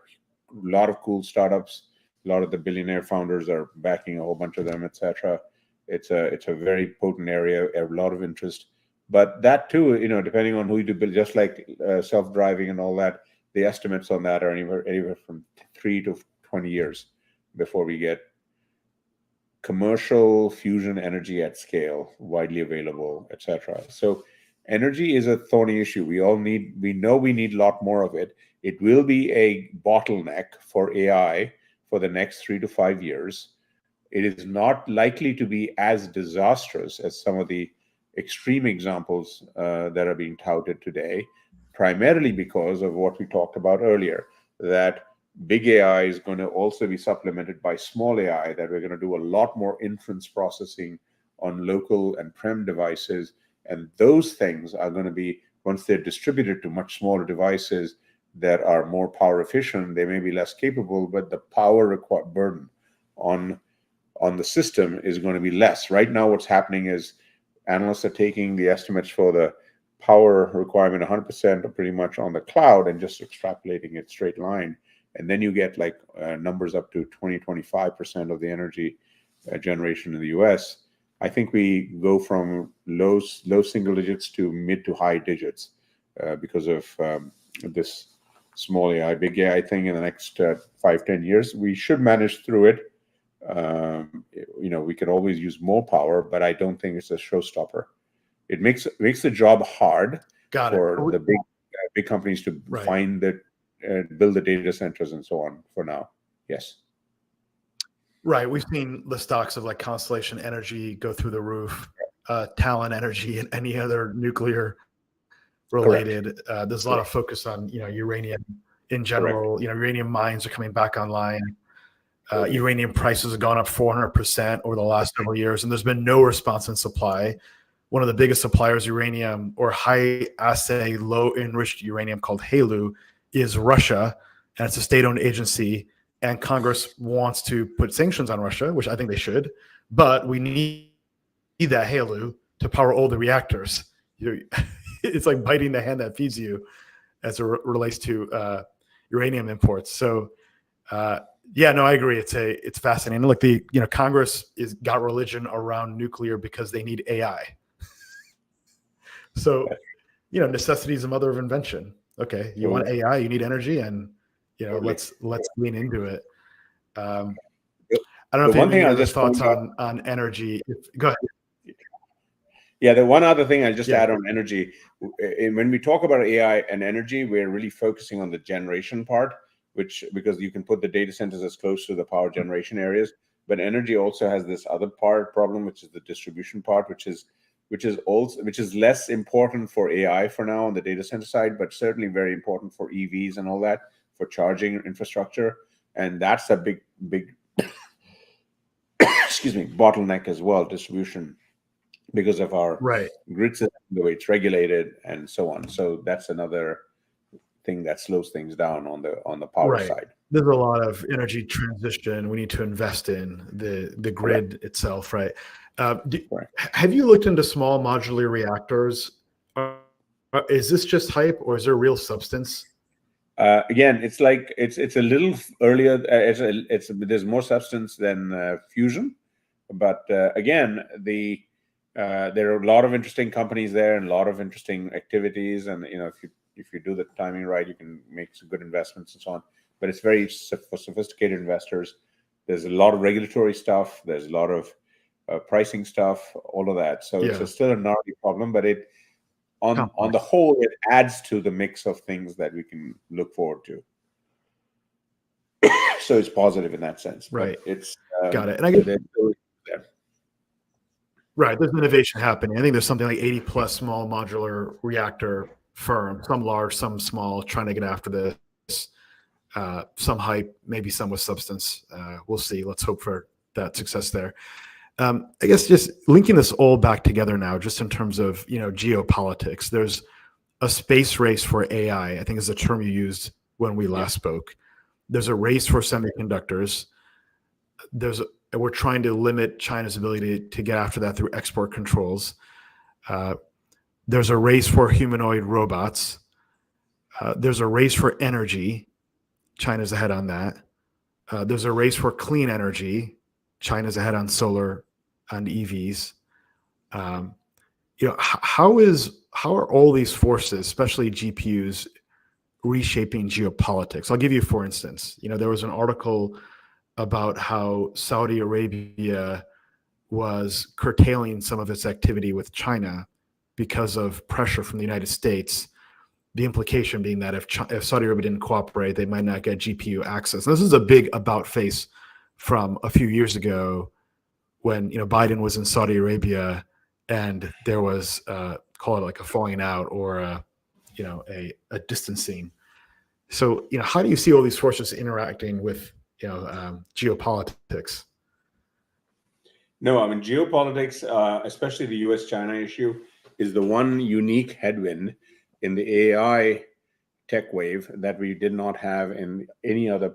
lot of cool startups. A lot of the billionaire founders are backing a whole bunch of them, etc. It's a very potent area, a lot of interest. But that too, depending on who you do build, just like self-driving and all that, the estimates on that are anywhere from 3 to 20 years before we get commercial fusion energy at scale, widely available, etc. So energy is a thorny issue. We know we need a lot more of it. It will be a bottleneck for AI for the next 3 to 5 years. It is not likely to be as disastrous as some of the extreme examples that are being touted today, primarily because of what we talked about earlier, that big AI is going to also be supplemented by small AI, that we're going to do a lot more inference processing on local and prem devices. And those things are going to be, once they're distributed to much smaller devices that are more power efficient, they may be less capable, but the power burden on the system is going to be less. Right now, what's happening is analysts are taking the estimates for the power requirement 100% or pretty much on the cloud and just extrapolating it straight line. And then you get like numbers up to 20-25% of the energy generation in the US. I think we go from low single digits to mid to high digits because of this small AI, big AI thing in the next 5-10 years. We should manage through it. We could always use more power, but I don't think it's a showstopper. It makes the job hard for the big companies to find the build the data centers and so on for now. Yes. Right. We've seen the stocks of like Constellation Energy go through the roof, Talon Energy, and any other nuclear related. There's a lot of focus on uranium in general. Correct. Uranium mines are coming back online. Uranium prices have gone up 400% over the last several years, and there's been no response in supply. One of the biggest suppliers of uranium or high assay, low enriched uranium called HALEU is Russia, and it's a state-owned agency. And Congress wants to put sanctions on Russia, which I think they should, but we need that HALEU to power all the reactors. It's like biting the hand that feeds you as it relates to uranium imports. So, I agree. It's fascinating. Look, Congress got religion around nuclear because they need AI. So, necessity is the mother of invention. Okay, you want AI, you need energy, and let's lean into it. I don't know if you have any other thoughts on energy. Go ahead. Yeah, the one other thing I'll just add on energy. When we talk about AI and energy, we're really focusing on the generation part, because you can put the data centers as close to the power generation areas. But energy also has this other problem, which is the distribution part, which is less important for AI for now on the data center side, but certainly very important for EVs and all that, for charging infrastructure. And that's a big bottleneck as well, distribution, because of our grid system, the way it's regulated and so on. So that's another thing that slows things down on the power side. There's a lot of energy transition we need to invest in the grid itself, right? Have you looked into small modular reactors? Is this just hype, or is there real substance? Again, it's a little earlier. There's more substance than fusion, but again, there are a lot of interesting companies there and a lot of interesting activities. And if you do the timing right, you can make some good investments and so on. But it's very for sophisticated investors. There's a lot of regulatory stuff. There's a lot of pricing stuff, all of that. So it's still a gnarly problem, but on the whole, it adds to the mix of things that we can look forward to. So it's positive in that sense. Right. But it's got it. And I guess there's innovation happening. I think there's something like 80 plus small modular reactor firms, some large, some small, trying to get after this. Some hype, maybe some with substance. We'll see. Let's hope for that success there. I guess just linking this all back together now, just in terms of geopolitics. There's a space race for AI. I think is the term you used when we last spoke. There's a race for semiconductors. We're trying to limit China's ability to get after that through export controls. There's a race for humanoid robots. There's a race for energy. China's ahead on that. There's a race for clean energy. China's ahead on solar and EVs. How are all these forces, especially GPUs, reshaping geopolitics? I'll give you, for instance, there was an article about how Saudi Arabia was curtailing some of its activity with China because of pressure from the United States. The implication being that if Saudi Arabia didn't cooperate, they might not get GPU access. And this is a big about face from a few years ago when Biden was in Saudi Arabia and there was call it like a falling out or a distancing. So how do you see all these forces interacting with geopolitics? No, I mean geopolitics, especially the U.S.-China issue, is the one unique headwind in the AI tech wave that we did not have in any other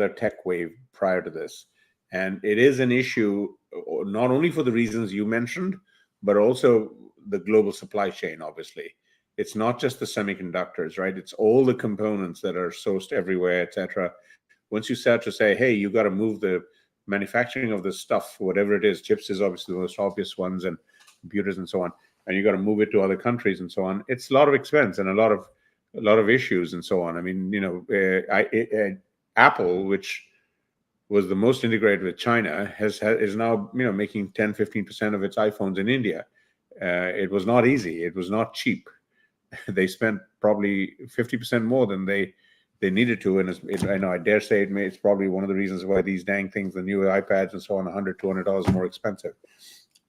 tech wave prior to this. And it is an issue not only for the reasons you mentioned, but also the global supply chain, obviously. It's not just the semiconductors, right? It's all the components that are sourced everywhere, etc. Once you start to say, hey, you got to move the manufacturing of this stuff, whatever it is, chips is obviously the most obvious ones, and computers and so on, and you got to move it to other countries and so on. It's a lot of expense and a lot of issues and so on. I mean, Apple, which was the most integrated with China, is now making 10-15% of its iPhones in India. It was not easy. It was not cheap. They spent probably 50% more than they needed to, and I dare say it's probably one of the reasons why these dang things, the new iPads and so on, $100-$200 more expensive.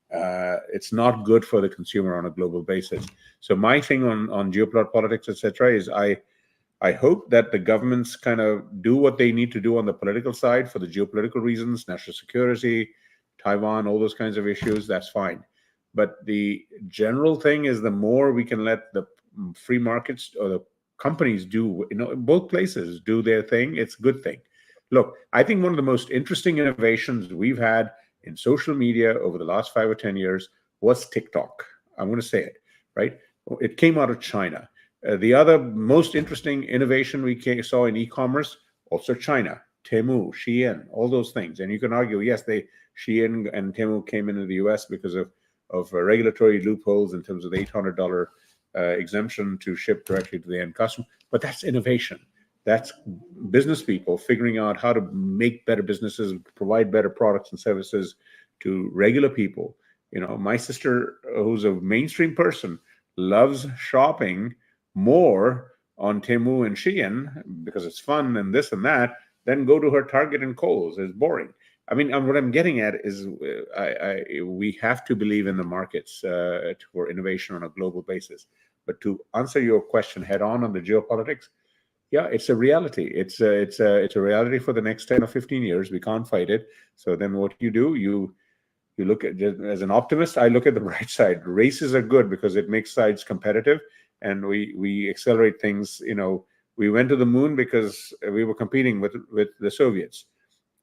It's not good for the consumer on a global basis. So my thing on geopolitics, etc., is I hope that the governments kind of do what they need to do on the political side for the geopolitical reasons, national security, Taiwan, all those kinds of issues. That's fine. But the general thing is, the more we can let the free markets or the companies do, both places do their thing, it's a good thing. Look, I think one of the most interesting innovations we've had in social media over the last 5 or 10 years was TikTok. I'm going to say it, right? It came out of China. The other most interesting innovation we saw in e-commerce, also China, Temu, Shein, all those things. And you can argue, yes, Shein and Temu came into the US because of regulatory loopholes in terms of the $800 exemption to ship directly to the end customer. But that's innovation. That's business people figuring out how to make better businesses, provide better products and services to regular people. My sister, who's a mainstream person, loves shopping more on Temu and Shein because it's fun and this and that, than go to her Target and Kohl's. It's boring. I mean, what I'm getting at is we have to believe in the markets for innovation on a global basis. But to answer your question head on the geopolitics, yeah, it's a reality. It's a reality for the next 10 or 15 years. We can't fight it. So then what do? You look at, as an optimist, I look at the bright side. Races are good because it makes sides competitive, and we accelerate things. We went to the moon because we were competing with the Soviets.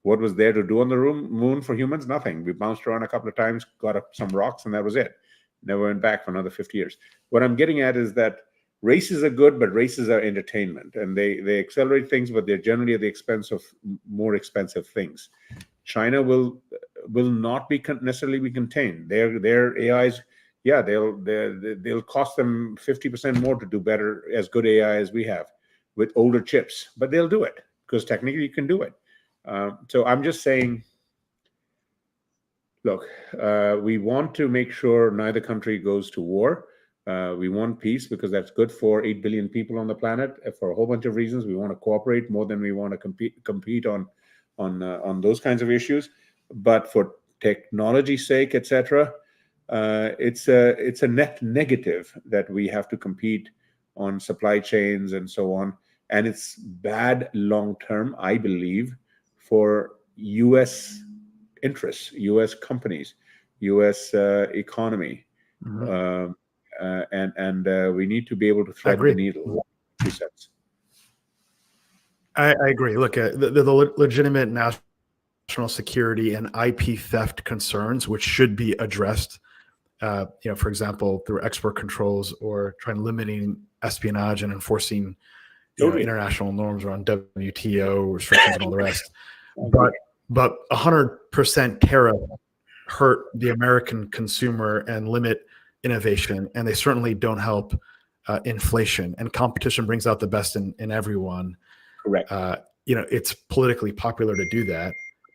What was there to do on the moon for humans? Nothing. We bounced around a couple of times, got up some rocks, and that was it. Never went back for another 50 years. What I'm getting at is that races are good, but races are entertainment, and they accelerate things, but they're generally at the expense of more expensive things. China will not necessarily be contained. Their AIs, yeah, they'll cost them 50% more to do better, as good AI as we have with older chips, but they'll do it because technically you can do it. So I'm just saying, look, we want to make sure neither country goes to war. We want peace because that's good for 8 billion people on the planet for a whole bunch of reasons. We want to cooperate more than we want to compete on those kinds of issues. But for technology's sake, etc., it's a net negative that we have to compete on supply chains and so on. And it's bad long term, I believe, for U.S. interests, U.S. companies, U.S. economy. Mm-hmm. And we need to be able to thread the needle. 2 cents. I agree. Look, the legitimate national security and IP theft concerns, which should be addressed, for example, through export controls or trying limiting espionage and enforcing international norms around WTO restrictions and all the rest. But 100% tariff hurt the American consumer and limit innovation, and they certainly don't help inflation. And competition brings out the best in everyone. Correct. It's politically popular to do that,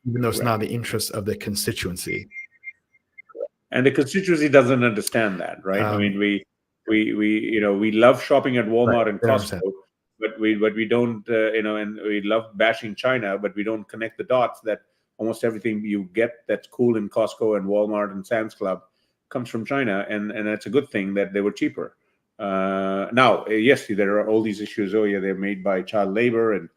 even though it's not in the interest of the constituency. And the constituency doesn't understand that, right? I mean, we love shopping at Walmart and Costco, but we don't, and we love bashing China, but we don't connect the dots that almost everything you get that's cool in Costco and Walmart and Sam's Club comes from China, and that's a good thing that they were cheaper. Now, yes, there are all these issues. Oh, yeah, they're made by child labor and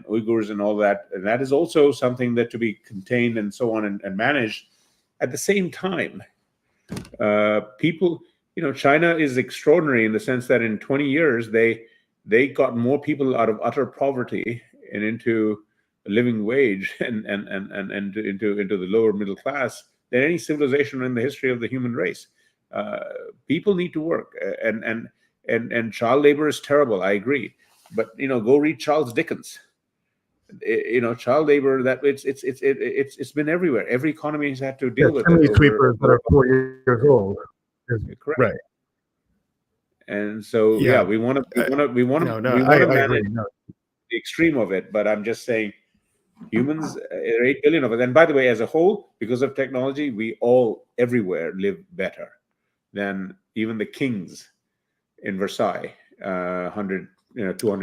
Uyghurs and all that, and that is also something that to be contained and so on and managed. At the same time, people, China is extraordinary in the sense that in 20 years they got more people out of utter poverty and into a living wage and into the lower middle class than any civilization in the history of the human race. People need to work, and child labor is terrible. I agree, but go read Charles Dickens. Child labor, that it's been everywhere. Every economy has had to deal with chimney it over. sweepers that are 4 years old. Correct. Right. And so we want to I manage agree. No. the extreme of it, but I'm just saying humans are 8 billion of us. And by the way, as a whole, because of technology, we all everywhere live better than even the kings in Versailles 200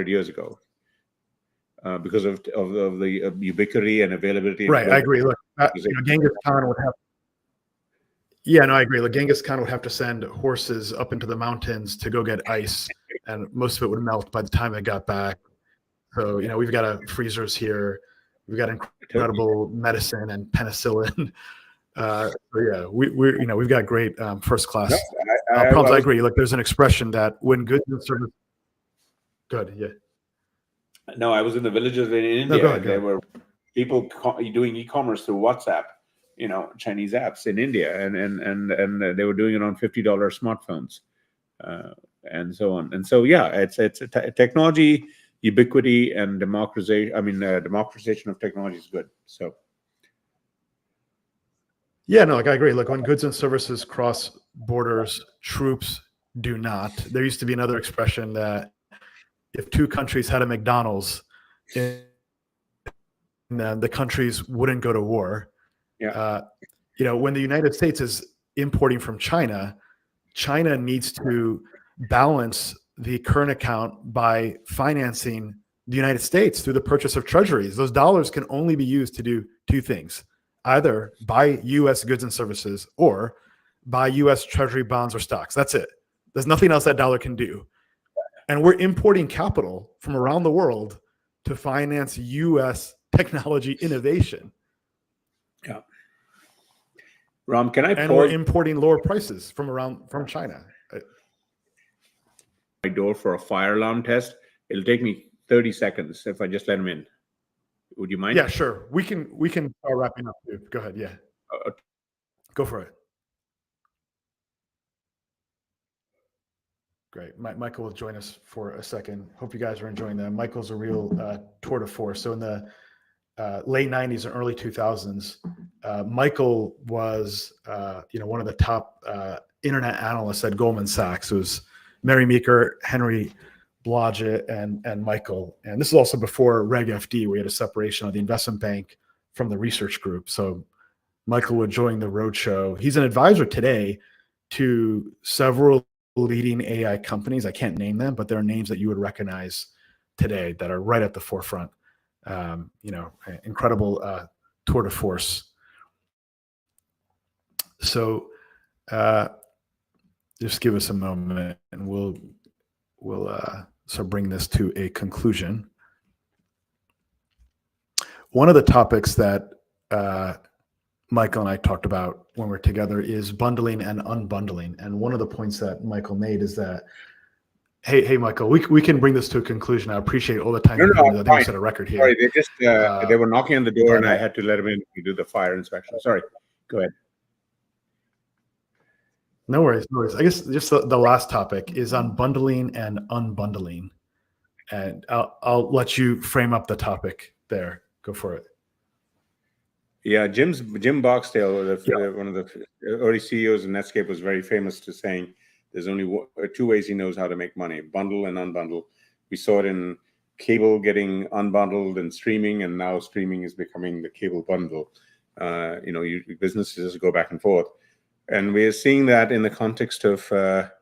years ago, because of the ubiquity and availability. Right, I agree. Look, Genghis Khan would have. Yeah, no, I agree. Like Genghis Khan would have to send horses up into the mountains to go get ice, and most of it would melt by the time they got back. So we've got freezers here. We've got incredible medicine and penicillin. So yeah, we've got great first class problems. I agree. Look, there's an expression that when goods and services. Good. Yeah. No, I was in the villages in India. No, go ahead. There were people doing e-commerce through WhatsApp, Chinese apps in India, and they were doing it on $50 smartphones, and so on. And so it's technology ubiquity and democratization. Democratization of technology is good. So. Yeah, no, I agree. Look, when goods and services cross borders, troops do not. There used to be another expression that if 2 countries had a McDonald's, the countries wouldn't go to war. Yeah. When the United States is importing from China, China needs to balance the current account by financing the United States through the purchase of treasuries. Those dollars can only be used to do 2 things: either buy U.S. goods and services or buy U.S. treasury bonds or stocks. That's it. There's nothing else that dollar can do. And we're importing capital from around the world to finance U.S. technology innovation. Yeah. Ram, can I And we're importing lower prices from China. My door for a fire alarm test. It'll take me 30 seconds if I just let him in. Would you mind? Yeah, sure. We can start wrapping up too. Go ahead. Yeah. Go for it. Great. Michael will join us for a second. Hope you guys are enjoying that. Michael's a real tour de force. So in the late 90s and early 2000s, Michael was one of the top internet analysts at Goldman Sachs. It was Mary Meeker, Henry Blodgett, and Michael. And this is also before Reg FD, where we had a separation of the investment bank from the research group. So Michael would join the roadshow. He's an advisor today to several leading AI companies. I can't name them, but there are names that you would recognize today that are right at the forefront. Incredible tour de force. So just give us a moment and we'll bring this to a conclusion. One of the topics that Michael and I talked about when we're together is bundling and unbundling. And one of the points that Michael made is that, hey, Michael, we can bring this to a conclusion. I appreciate all the time. No, I think we set a record here. Sorry, they just they were knocking on the door, and I had to let them in to do the fire inspection. Sorry, go ahead. No worries. I guess just the last topic is on bundling and unbundling, and I'll let you frame up the topic there. Go for it. Yeah, Jim Boxdale, one of the early CEOs of Netscape, was very famous to saying there's only 2 ways he knows how to make money: bundle and unbundle. We saw it in cable getting unbundled and streaming, and now streaming is becoming the cable bundle. Businesses go back and forth. And we're seeing that in the context of a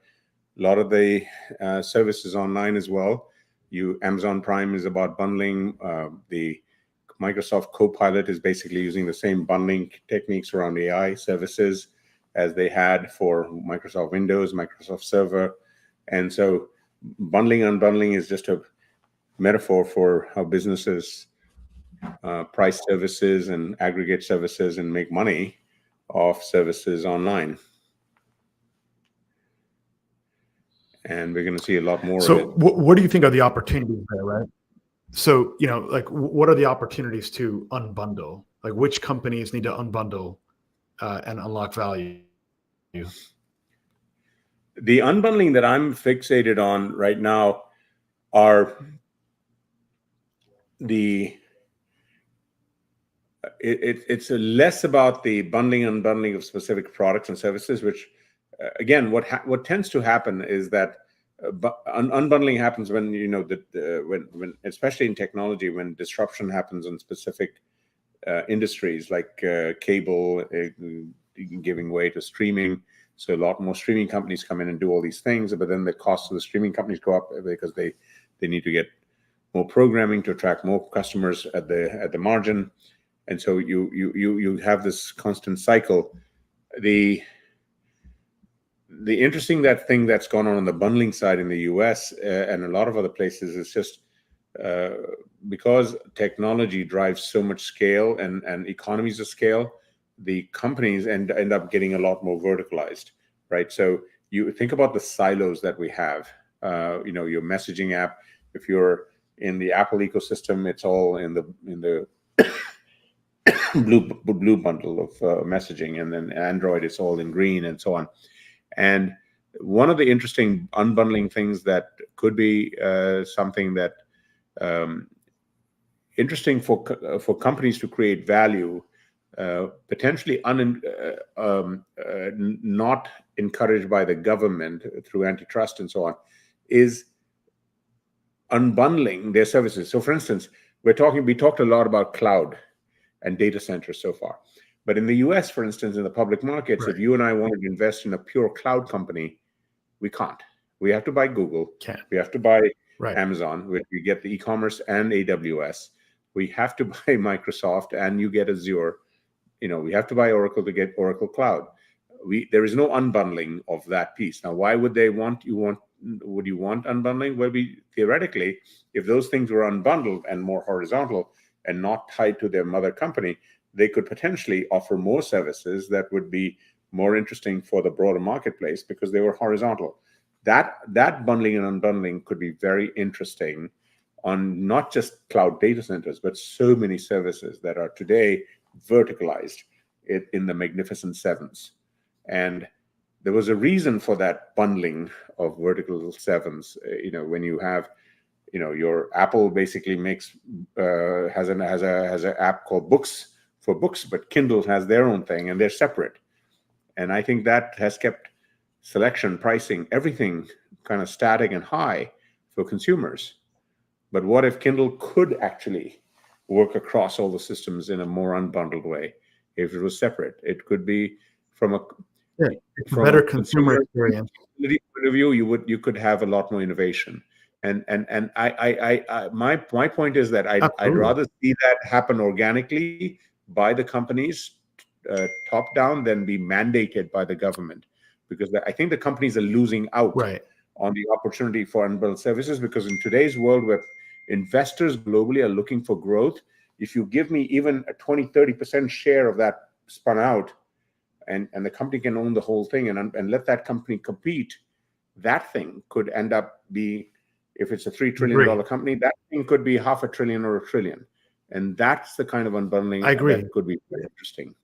lot of the services online as well. Amazon Prime is about bundling. The Microsoft Copilot is basically using the same bundling techniques around AI services as they had for Microsoft Windows, Microsoft Server. And so bundling, unbundling is just a metaphor for how businesses price services and aggregate services and make money off services online. And we're going to see a lot more of it. So what do you think are the opportunities there, right? So, what are the opportunities to unbundle? Like which companies need to unbundle and unlock value? The unbundling that I'm fixated on right now are it's less about the bundling and unbundling of specific products and services, which again, what tends to happen is that unbundling happens when when especially in technology, when disruption happens in specific industries like cable giving way to streaming. So a lot more streaming companies come in and do all these things, but then the costs of the streaming companies go up because they need to get more programming to attract more customers at the margin, and so you have this constant cycle. The interesting thing that's gone on the bundling side in the US and a lot of other places is just because technology drives so much scale and economies of scale, the companies end up getting a lot more verticalized, right? So you think about the silos that we have. Your messaging app, if you're in the Apple ecosystem, it's all in the blue bundle of messaging, and then Android, it's all in green, and so on. And one of the interesting unbundling things that could be something that interesting for companies to create value, potentially not encouraged by the government through antitrust and so on, is unbundling their services. So, for instance, we talked a lot about cloud and data centers so far, but in the US, for instance, in the public markets, Right. if you and I wanted to invest in a pure cloud company, we can't. We have to buy Google. We have to buy Amazon, which we get the e-commerce and AWS. We have to buy Microsoft, and you get Azure. We have to buy Oracle to get Oracle Cloud. There is no unbundling of that piece. Now, why would they would you want unbundling? Well, theoretically, if those things were unbundled and more horizontal and not tied to their mother company, they could potentially offer more services that would be more interesting for the broader marketplace because they were horizontal. That bundling and unbundling could be very interesting on not just cloud data centers, but so many services that are today verticalized in the magnificent sevens. And there was a reason for that bundling of vertical sevens. When you have, your Apple basically has an app called Books for books, but Kindle has their own thing, and they're separate. And I think that has kept selection, pricing, everything kind of static and high for consumers. But what if Kindle could actually work across all the systems in a more unbundled way? If it was separate, it could be from a better consumer experience point of view. You could have a lot more innovation. And my point is that I'd rather see that happen organically by the companies top down than be mandated by the government, because I think the companies are losing out on the opportunity for unbundled services, because in today's world where investors globally are looking for growth, if you give me even a 20-30% share of that spun out, and the company can own the whole thing and let that company compete, that thing could end up be, if it's a $3 trillion company, that thing could be $500 billion or $1 trillion. And that's the kind of unbundling that could be very interesting.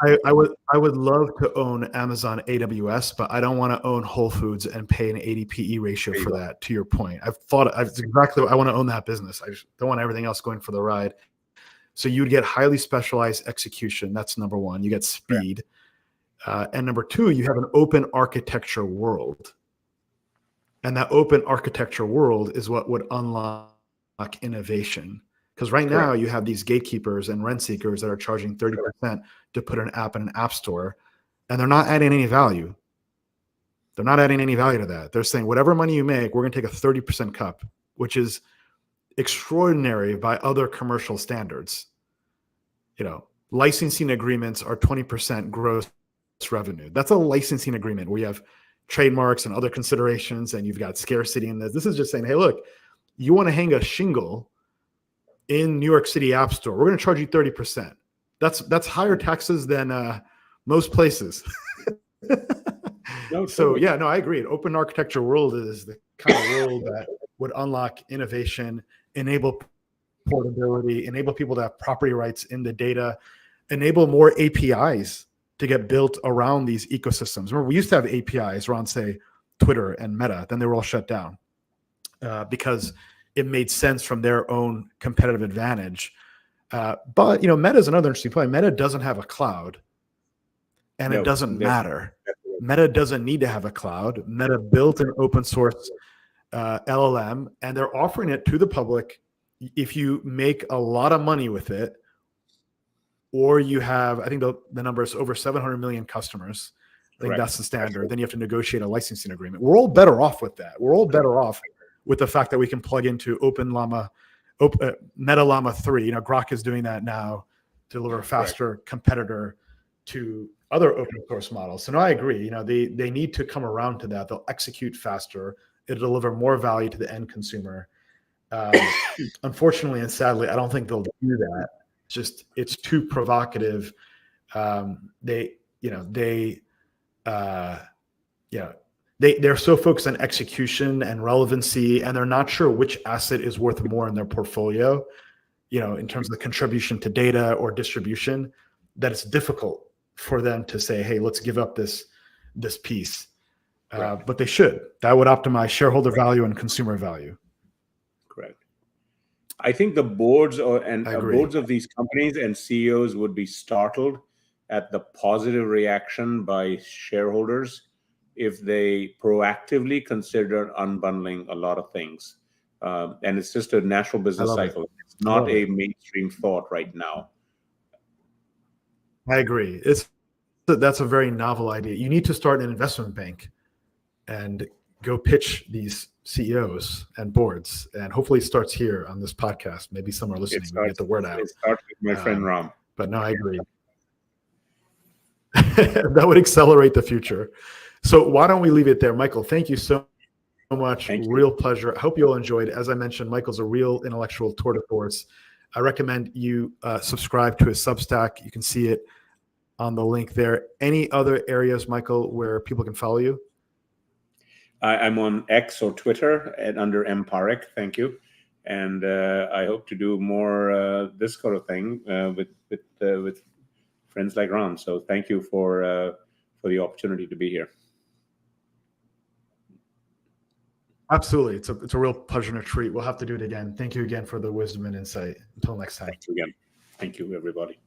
I would love to own Amazon AWS, but I don't want to own Whole Foods and pay an 80 PE ratio for that. To your point, it's exactly, I want to own that business. I just don't want everything else going for the ride. So you'd get highly specialized execution. That's number one. You get speed. And number two, you have an open architecture world. And that open architecture world is what would unlock innovation. Because right now you have these gatekeepers and rent seekers that are charging 30% to put an app in an app store, and they're not adding any value. They're not adding any value to that. They're saying whatever money you make, we're going to take a 30% cut, which is extraordinary by other commercial standards. Licensing agreements are 20% gross revenue. That's a licensing agreement where you have trademarks and other considerations, and you've got scarcity in this. This is just saying, hey, look, you want to hang a shingle in New York City App Store, we're going to charge you 30%. That's higher taxes than most places. So yeah, no, I agree. An open architecture world is the kind of world that would unlock innovation, enable portability, enable people to have property rights in the data, enable more APIs to get built around these ecosystems. Remember, we used to have APIs around, say, Twitter and Meta, then they were all shut down because it made sense from their own competitive advantage. But Meta is another interesting point. Meta doesn't have a cloud, and it doesn't matter. Meta doesn't need to have a cloud. Meta built an open source LLM, and they're offering it to the public if you make a lot of money with it, or you have, I think the number is over 700 million customers. I think that's the standard. Then you have to negotiate a licensing agreement. We're all better off with that. We're all better off with the fact that we can plug into Meta Llama 3. Grok is doing that now to deliver a faster competitor to other open source models. So no, I agree. They need to come around to that. They'll execute faster. It'll deliver more value to the end consumer. Unfortunately and sadly, I don't think they'll do that. It's too provocative. They're so focused on execution and relevancy, and they're not sure which asset is worth more in their portfolio, in terms of the contribution to data or distribution, that it's difficult for them to say, hey, let's give up this piece. But they should. That would optimize shareholder value and consumer value. Correct. I think the boards boards of these companies and CEOs would be startled at the positive reaction by shareholders if they proactively consider unbundling a lot of things. And it's just a natural business cycle. It's not a mainstream thought right now. I agree. That's a very novel idea. You need to start an investment bank and go pitch these CEOs and boards, and hopefully it starts here on this podcast. Maybe some are listening. We get the word out. It starts with my friend Ram. But no, I agree. That would accelerate the future. So why don't we leave it there? Michael, thank you so much. Real pleasure. I hope you all enjoyed. As I mentioned, Michael's a real intellectual tour de force. I recommend you subscribe to his Substack. You can see it on the link there. Any other areas, Michael, where people can follow you? I'm on X or Twitter and under M Parekh. Thank you. And I hope to do more this sort of thing with friends like Ram. So thank you for the opportunity to be here. Absolutely. It's a real pleasure and a treat. We'll have to do it again. Thank you again for the wisdom and insight. Until next time. Thank you again. Thank you, everybody.